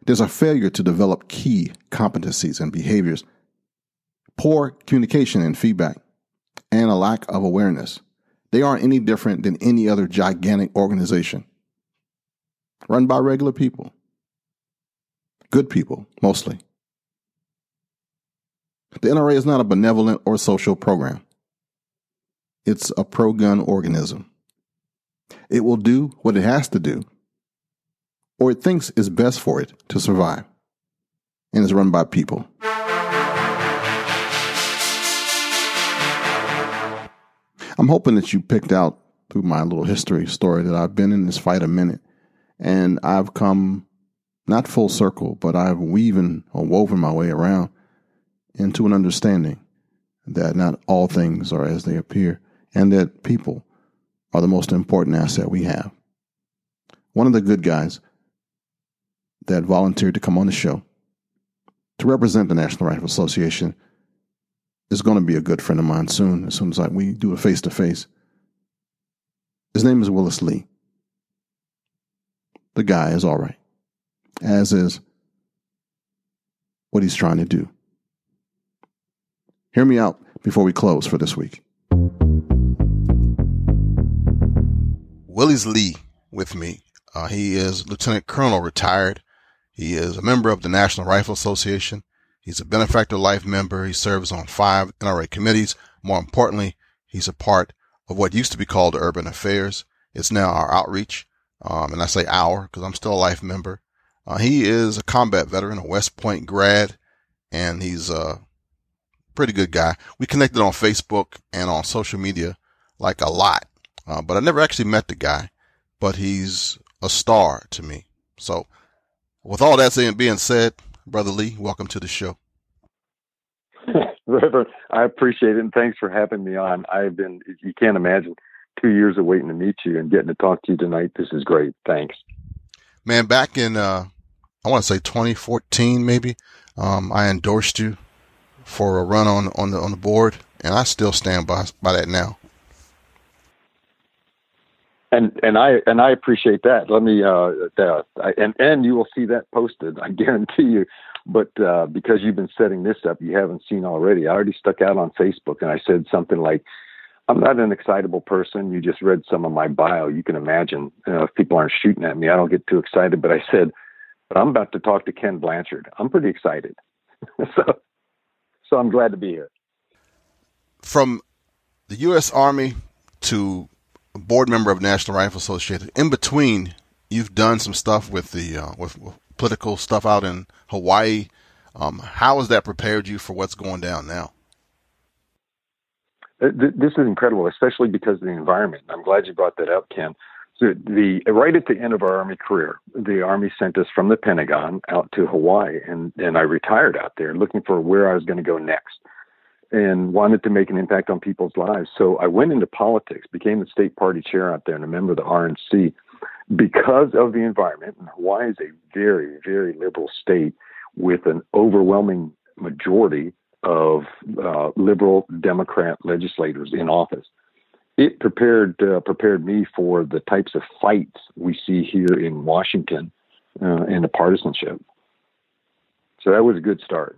There's a failure to develop key competencies and behaviors. Poor communication and feedback. And a lack of awareness. They aren't any different than any other gigantic organization. Run by regular people. Good people, mostly. The NRA is not a benevolent or social program. It's a pro-gun organism. It will do what it has to do, or it thinks is best for it to survive, and is run by people. I'm hoping that you picked out through my little history story that I've been in this fight a minute, and I've come not full circle, but I've woven my way around into an understanding that not all things are as they appear, and that people are the most important asset we have. One of the good guys that volunteered to come on the show to represent the National Rifle Association is going to be a good friend of mine soon as we do a face-to-face. His name is Willis Lee. The guy is all right, as is what he's trying to do. Hear me out before we close for this week. Willis Lee with me. He is Lieutenant Colonel retired. He is a member of the National Rifle Association. He's a benefactor life member. He serves on 5 NRA committees. More importantly, he's a part of what used to be called Urban Affairs. It's now our outreach. And I say our because I'm still a life member. He is a combat veteran, a West Point grad, and he's a pretty good guy. We connected on Facebook and on social media like a lot. But I never actually met the guy, but he's a star to me. So with all that being said, Brother Lee, welcome to the show. Reverend, I appreciate it, and thanks for having me on. You can't imagine, 2 years of waiting to meet you and getting to talk to you tonight. This is great. Thanks. Man, back in, I want to say 2014 maybe, I endorsed you for a run on the board, and I still stand by that now. And I appreciate that. Let me and you will see that posted, I guarantee you. But because you've been setting this up, you haven't seen already. I already stuck out on Facebook and I said something like, "I'm not an excitable person. You just read some of my bio. You can imagine, if people aren't shooting at me, I don't get too excited." But I said, "But I'm about to talk to Ken Blanchard. I'm pretty excited." so I'm glad to be here. From the U.S. Army to a board member of National Rifle Association, in between, you've done some stuff with the with political stuff out in Hawaii. How has that prepared you for what's going down now? This is incredible, especially because of the environment. I'm glad you brought that up, Ken. So right at the end of our Army career, the Army sent us from the Pentagon out to Hawaii, and I retired out there looking for where I was going to go next and wanted to make an impact on people's lives. So I went into politics, became the state party chair out there and a member of the RNC because of the environment. And Hawaii is a very, very liberal state with an overwhelming majority of liberal Democrat legislators in office. It prepared me for the types of fights we see here in Washington and the partisanship. So that was a good start.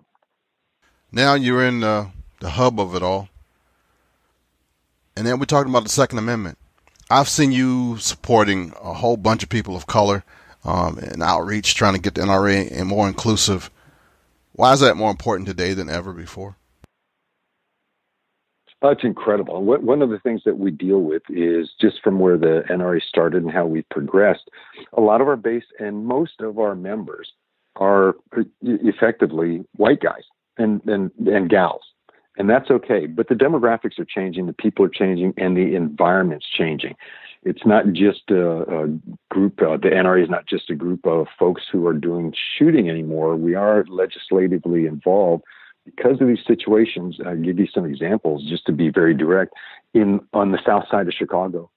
Now you're in the hub of it all. And then we're talking about the Second Amendment. I've seen you supporting a whole bunch of people of color and outreach, trying to get the NRA and more inclusive. Why is that more important today than ever before? It's incredible. One of the things that we deal with is just from where the NRA started and how we've progressed. A lot of our base and most of our members are effectively white guys and gals. And that's okay. But the demographics are changing, the people are changing, and the environment's changing. It's not just a group, the NRA is not just a group of folks who are doing shooting anymore. We are legislatively involved because of these situations. I'll give you some examples just to be very direct. On the south side of Chicago,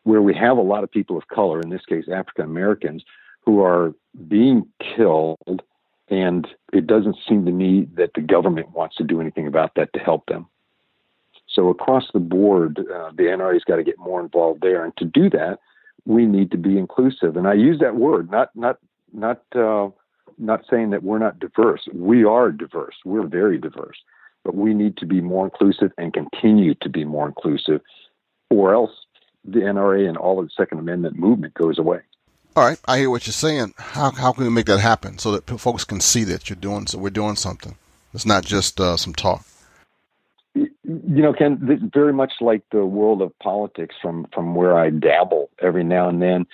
where we have a lot of people of color, in this case African Americans, who are being killed, and it doesn't seem to me that the government wants to do anything about that to help them. So across the board, the NRA's got to get more involved there, and to do that, we need to be inclusive. And I use that word, not saying that we're not diverse. We are diverse. We're very diverse, but we need to be more inclusive and continue to be more inclusive, or else the NRA and all of the Second Amendment movement goes away. All right, I hear what you're saying. How can we make that happen so that folks can see that we're doing something? It's not just some talk. You know, Ken, this is very much like the world of politics from where I dabble every now and then.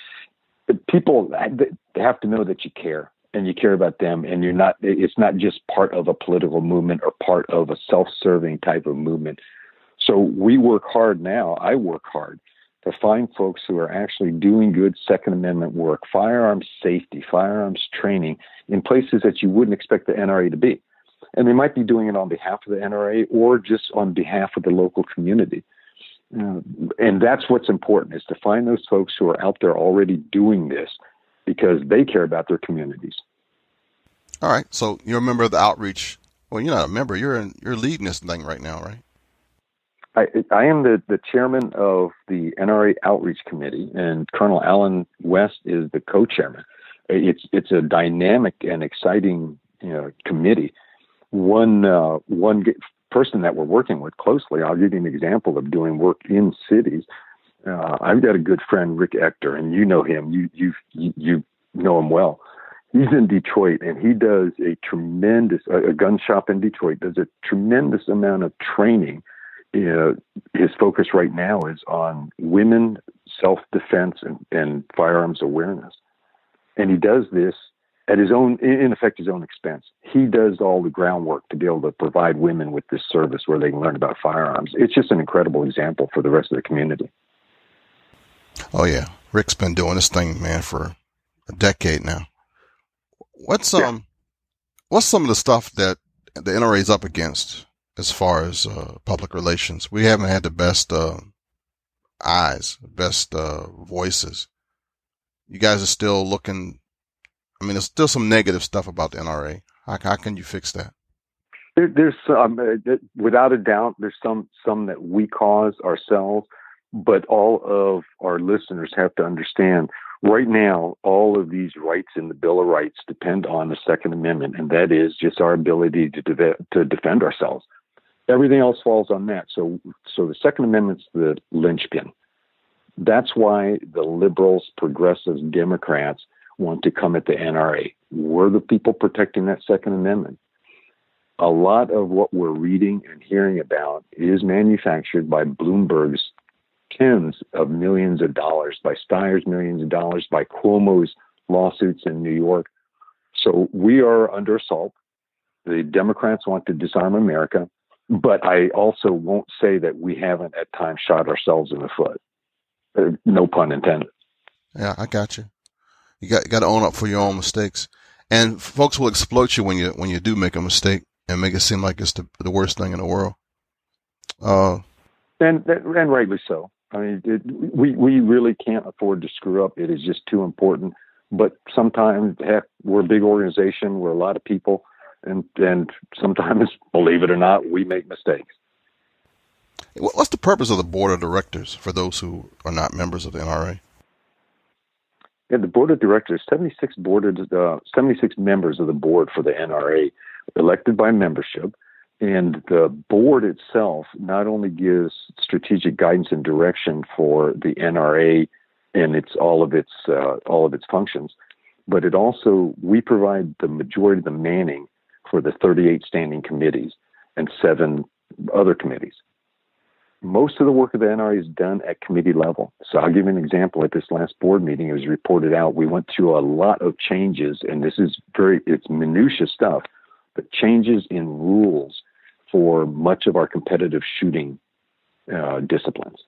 People they have to know that you care and you care about them, and it's not just part of a political movement or part of a self-serving type of movement. So we work hard now. I work hard to find folks who are actually doing good Second Amendment work, firearms safety, firearms training in places that you wouldn't expect the NRA to be. And they might be doing it on behalf of the NRA or just on behalf of the local community. And that's what's important, is to find those folks who are out there already doing this because they care about their communities. All right. So you're a member of the outreach. Well, you're not a member. You're leading this thing right now, right? I am the chairman of the NRA Outreach Committee, and Colonel Alan West is the co-chairman. It's a dynamic and exciting committee. One person that we're working with closely, I'll give you an example of doing work in cities. I've got a good friend, Rick Ector, and you know him. You know him well. He's in Detroit, and he does a gun shop in Detroit does a tremendous amount of training. His focus right now is on women self-defense and firearms awareness. And he does this at his own expense. He does all the groundwork to be able to provide women with this service where they can learn about firearms. It's just an incredible example for the rest of the community. Oh yeah. Rick's been doing this thing, man, for a decade now. What's some of the stuff that the NRA is up against as far as public relations? We haven't had the best best voices. You guys are still looking. I mean, there's still some negative stuff about the NRA. How can you fix that? There's without a doubt, there's some that we cause ourselves, but all of our listeners have to understand. Right now, all of these rights in the Bill of Rights depend on the Second Amendment, and that is just our ability to defend ourselves. Everything else falls on that. So the Second Amendment's the linchpin. That's why the liberals, progressives, Democrats want to come at the NRA. We're the people protecting that Second Amendment. A lot of what we're reading and hearing about is manufactured by Bloomberg's tens of millions of dollars, by Steyer's millions of dollars, by Cuomo's lawsuits in New York. So we are under assault. The Democrats want to disarm America, but I also won't say that we haven't at times shot ourselves in the foot. No pun intended. Yeah, I got you. You got to own up for your own mistakes, and folks will exploit you when you do make a mistake and make it seem like it's the worst thing in the world. And rightly so. I mean, we really can't afford to screw up. It is just too important. But sometimes, heck, we're a big organization. We're a lot of people. And sometimes, believe it or not, we make mistakes. What's the purpose of the board of directors for those who are not members of the NRA? Yeah, the board of directors, 76 members of the board for the NRA, elected by membership. And the board itself not only gives strategic guidance and direction for the NRA and all of its functions, but it also, we provide the majority of the manning for the 38 standing committees and 7 other committees. Most of the work of the NRA is done at committee level. So I'll give you an example. At this last board meeting, it was reported out, we went through a lot of changes, and this is it's minutiae stuff, but changes in rules for much of our competitive shooting disciplines.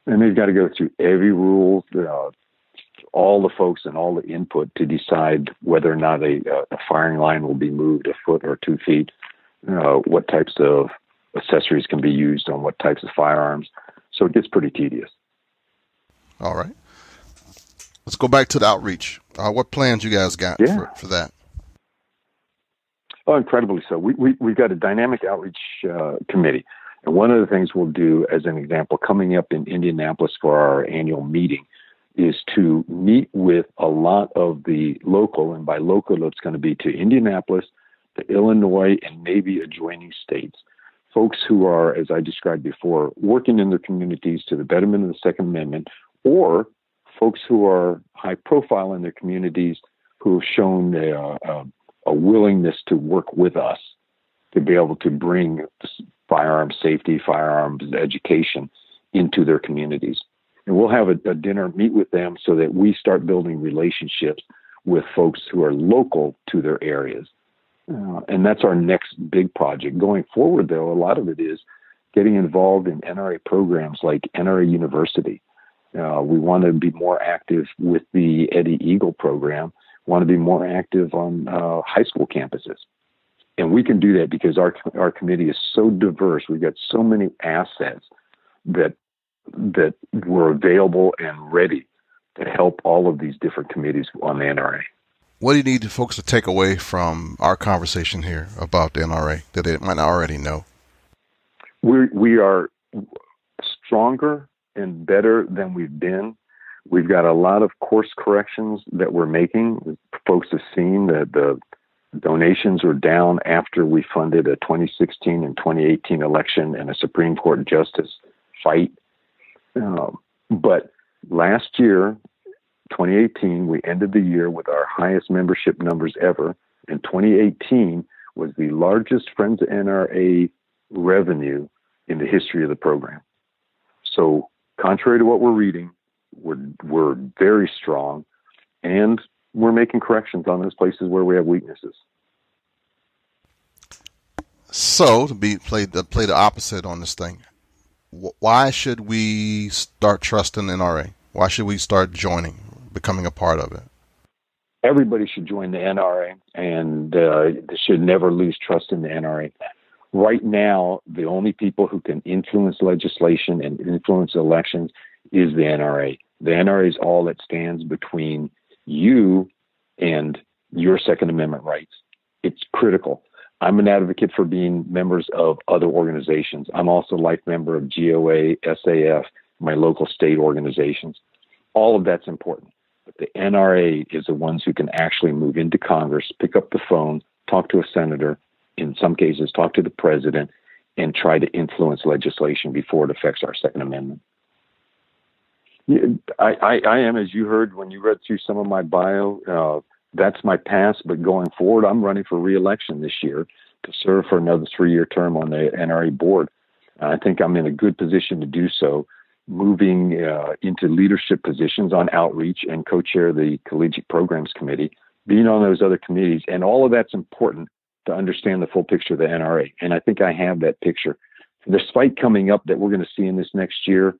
And they've got to go through every rule, all the folks and all the input to decide whether or not a firing line will be moved a foot or 2 feet, what types of accessories can be used on what types of firearms. So it gets pretty tedious. All right. Let's go back to the outreach. What plans you guys got for that? Oh, incredibly so. We've got a dynamic outreach committee. And one of the things we'll do, as an example, coming up in Indianapolis for our annual meeting, is to meet with a lot of the local, and by local it's going to be to Indianapolis, to Illinois, and maybe adjoining states. Folks who are, as I described before, working in their communities to the betterment of the Second Amendment, or folks who are high profile in their communities who have shown a willingness to work with us to be able to bring firearms safety, firearms education into their communities. And we'll have a dinner, meet with them so that we start building relationships with folks who are local to their areas. And that's our next big project. Going forward, though, a lot of it is getting involved in NRA programs like NRA University. We want to be more active with the Eddie Eagle program, want to be more active on high school campuses. And we can do that because our committee is so diverse. We've got so many assets that were available and ready to help all of these different committees on the NRA. What do you need folks to take away from our conversation here about the NRA that they might not already know? We are stronger and better than we've been. We've got a lot of course corrections that we're making. Folks have seen that the donations were down after we funded a 2016 and 2018 election and a Supreme Court justice fight. But last year, 2018, we ended the year with our highest membership numbers ever. And 2018 was the largest Friends of NRA revenue in the history of the program. So contrary to what we're reading, we're very strong, and we're making corrections on those places where we have weaknesses. So to play the opposite on this thing, why should we start trusting NRA? Why should we start joining, becoming a part of it? Everybody should join the NRA, and they should never lose trust in the NRA. Right now, the only people who can influence legislation and influence elections is the NRA. The NRA is all that stands between you and your Second Amendment rights. It's critical. I'm an advocate for being members of other organizations. I'm also a life member of GOA, SAF, my local state organizations. All of that's important. But the NRA is the ones who can actually move into Congress, pick up the phone, talk to a senator, in some cases talk to the president, and try to influence legislation before it affects our Second Amendment. I am, as you heard when you read through some of my bio, that's my past, but going forward, I'm running for reelection this year to serve for another 3-year term on the NRA board. I think I'm in a good position to do so, moving into leadership positions on outreach and co-chair the Collegiate Programs Committee, being on those other committees, and all of that's important to understand the full picture of the NRA. And I think I have that picture. This fight coming up that we're going to see in this next year,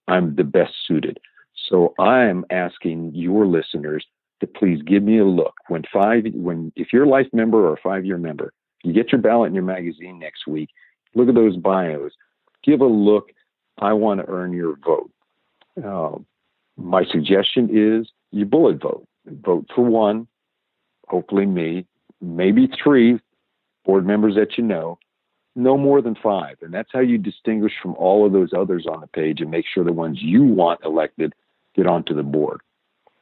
I'm the best suited. So I'm asking your listeners to please give me a look. If you're a life member or a 5-year member, you get your ballot in your magazine next week, look at those bios, give a look. I want to earn your vote. My suggestion is you bullet vote. Vote for one, hopefully me, maybe 3 board members that you know, no more than 5. And that's how you distinguish from all of those others on the page and make sure the ones you want elected get onto the board.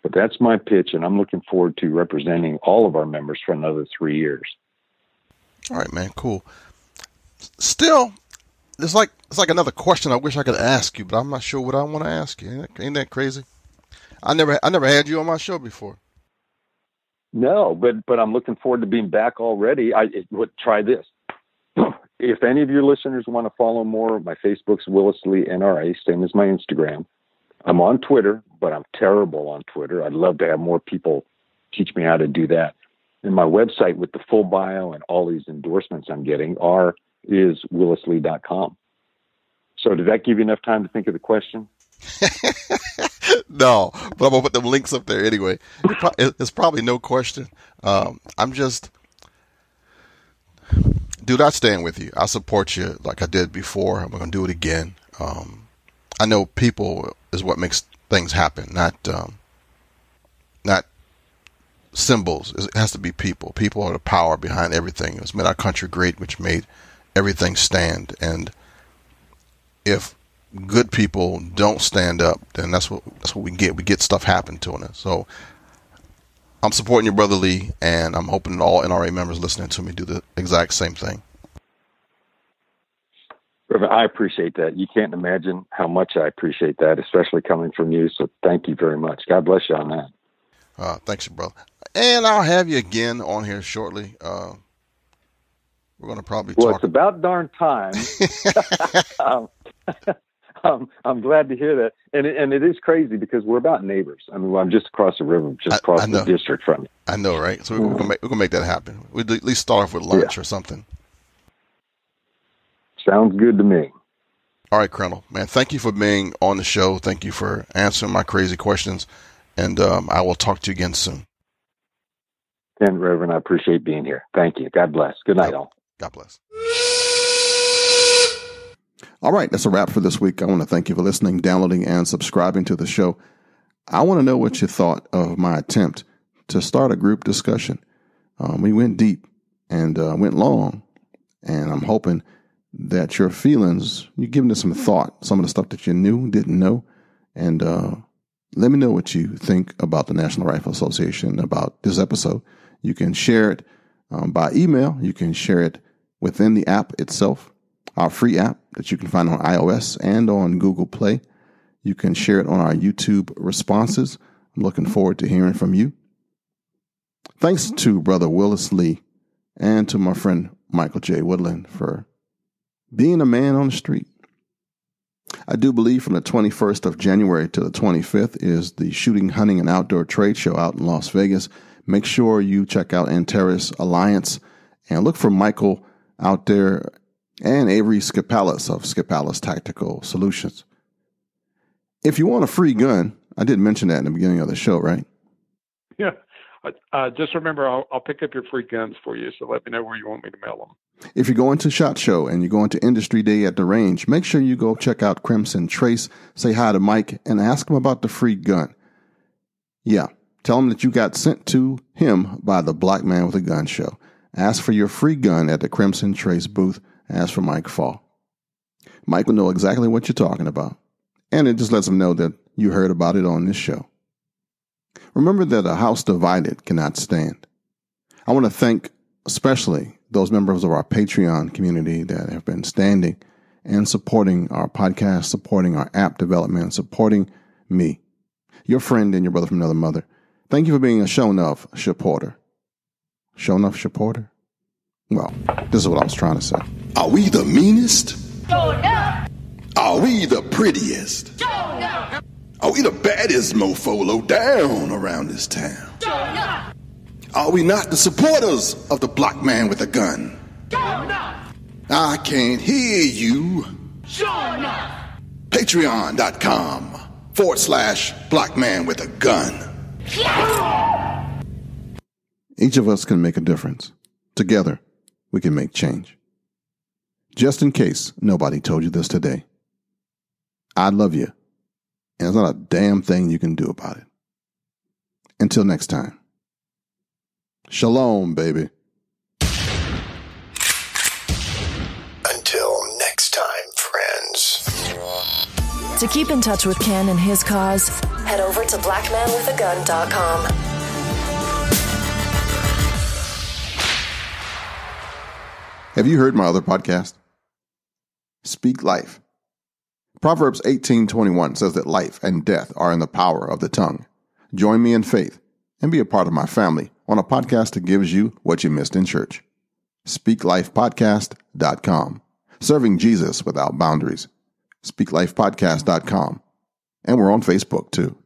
But that's my pitch, and I'm looking forward to representing all of our members for another 3 years. All right, man, cool. Still, it's like another question I wish I could ask you, but I'm not sure what I want to ask you. Ain't that crazy? I never had you on my show before. No, but I'm looking forward to being back already. Try this. If any of your listeners want to follow more, my Facebook's Willis Lee NRA, same as my Instagram. I'm on Twitter, but I'm terrible on Twitter. I'd love to have more people teach me how to do that. And my website with the full bio and all these endorsements I'm getting is willislee.com. So did that give you enough time to think of the question? No, but I'm going to put them links up there anyway. It's probably no question. I'm just, dude, I stand with you. I support you like I did before. I'm going to do it again. I know people is what makes things happen, not symbols. It has to be people. People are the power behind everything. It's made our country great, which made everything stand. And if good people don't stand up, then that's what we get. We get stuff happen to us. So I'm supporting your brother Lee, and I'm hoping all NRA members listening to me do the exact same thing. Reverend, I appreciate that. You can't imagine how much I appreciate that, especially coming from you. So thank you very much. God bless you on that. Thanks, your brother. And I'll have you again on here shortly. We're going to probably talk. Well, it's about darn time. I'm glad to hear that. And it is crazy because we're about neighbors. I mean, I'm just across the river, just across the district from you. I know, right? So we're going to make that happen. We'd at least start off with lunch or something. Sounds good to me. All right, Colonel. Man, thank you for being on the show. Thank you for answering my crazy questions. And I will talk to you again soon. And Reverend, I appreciate being here. Thank you. God bless. Good night, all. God bless. All right, that's a wrap for this week. I want to thank you for listening, downloading, and subscribing to the show. I want to know what you thought of my attempt to start a group discussion. We went deep and went long, and I'm hoping that your feelings, you're giving it some thought, some of the stuff that you knew, didn't know, and let me know what you think about the National Rifle Association, about this episode. You can share it by email. You can share it within the app itself, our free app that you can find on iOS and on Google Play. You can share it on our YouTube responses. I'm looking forward to hearing from you. Thanks to Brother Willis Lee and to my friend Michael J. Woodland for being a man on the street. I do believe from the 21st of January to the 25th is the Shooting, Hunting, and Outdoor Trade Show out in Las Vegas. Make sure you check out Antares Alliance and look for Michael out there and Avery Skipalis of Skipalis Tactical Solutions. If you want a free gun, I did mention that in the beginning of the show, right? Yeah. Just remember, I'll pick up your free guns for you, so let me know where you want me to mail them. If you're going to SHOT Show and you're going to Industry Day at the range, make sure you go check out Crimson Trace, say hi to Mike, and ask him about the free gun. Yeah, tell him that you got sent to him by the Black Man with a Gun show. Ask for your free gun at the Crimson Trace booth. Ask for Mike Faw. Mike will know exactly what you're talking about, and it just lets him know that you heard about it on this show. Remember that a house divided cannot stand. I want to thank especially those members of our Patreon community that have been standing and supporting our podcast, supporting our app development, supporting me, your friend and your brother from another mother. Thank you for being a show enough supporter. Show enough supporter? Well, this is what I was trying to say. Are we the meanest? Show enough. Are we the prettiest? Show enough. Are we the baddest mofo low down around this town? Show enough. Are we not the supporters of the Black Man with a Gun? Show enough. I can't hear you. Show enough. Patreon.com/Black Man with a Gun. Yeah. Each of us can make a difference. Together, we can make change. Just in case nobody told you this today, I love you, and there's not a damn thing you can do about it. Until next time. Shalom, baby. time, friends. To keep in touch with Ken and his cause, head over to blackmanwithagun.com. Have you heard my other podcast? Speak Life. Proverbs 18:21 says that life and death are in the power of the tongue. Join me in faith and be a part of my family on a podcast that gives you what you missed in church. SpeakLifePodcast.com. Serving Jesus without boundaries. SpeakLifePodcast.com. And we're on Facebook too.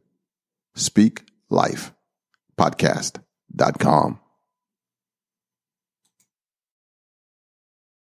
SpeakLifePodcast.com.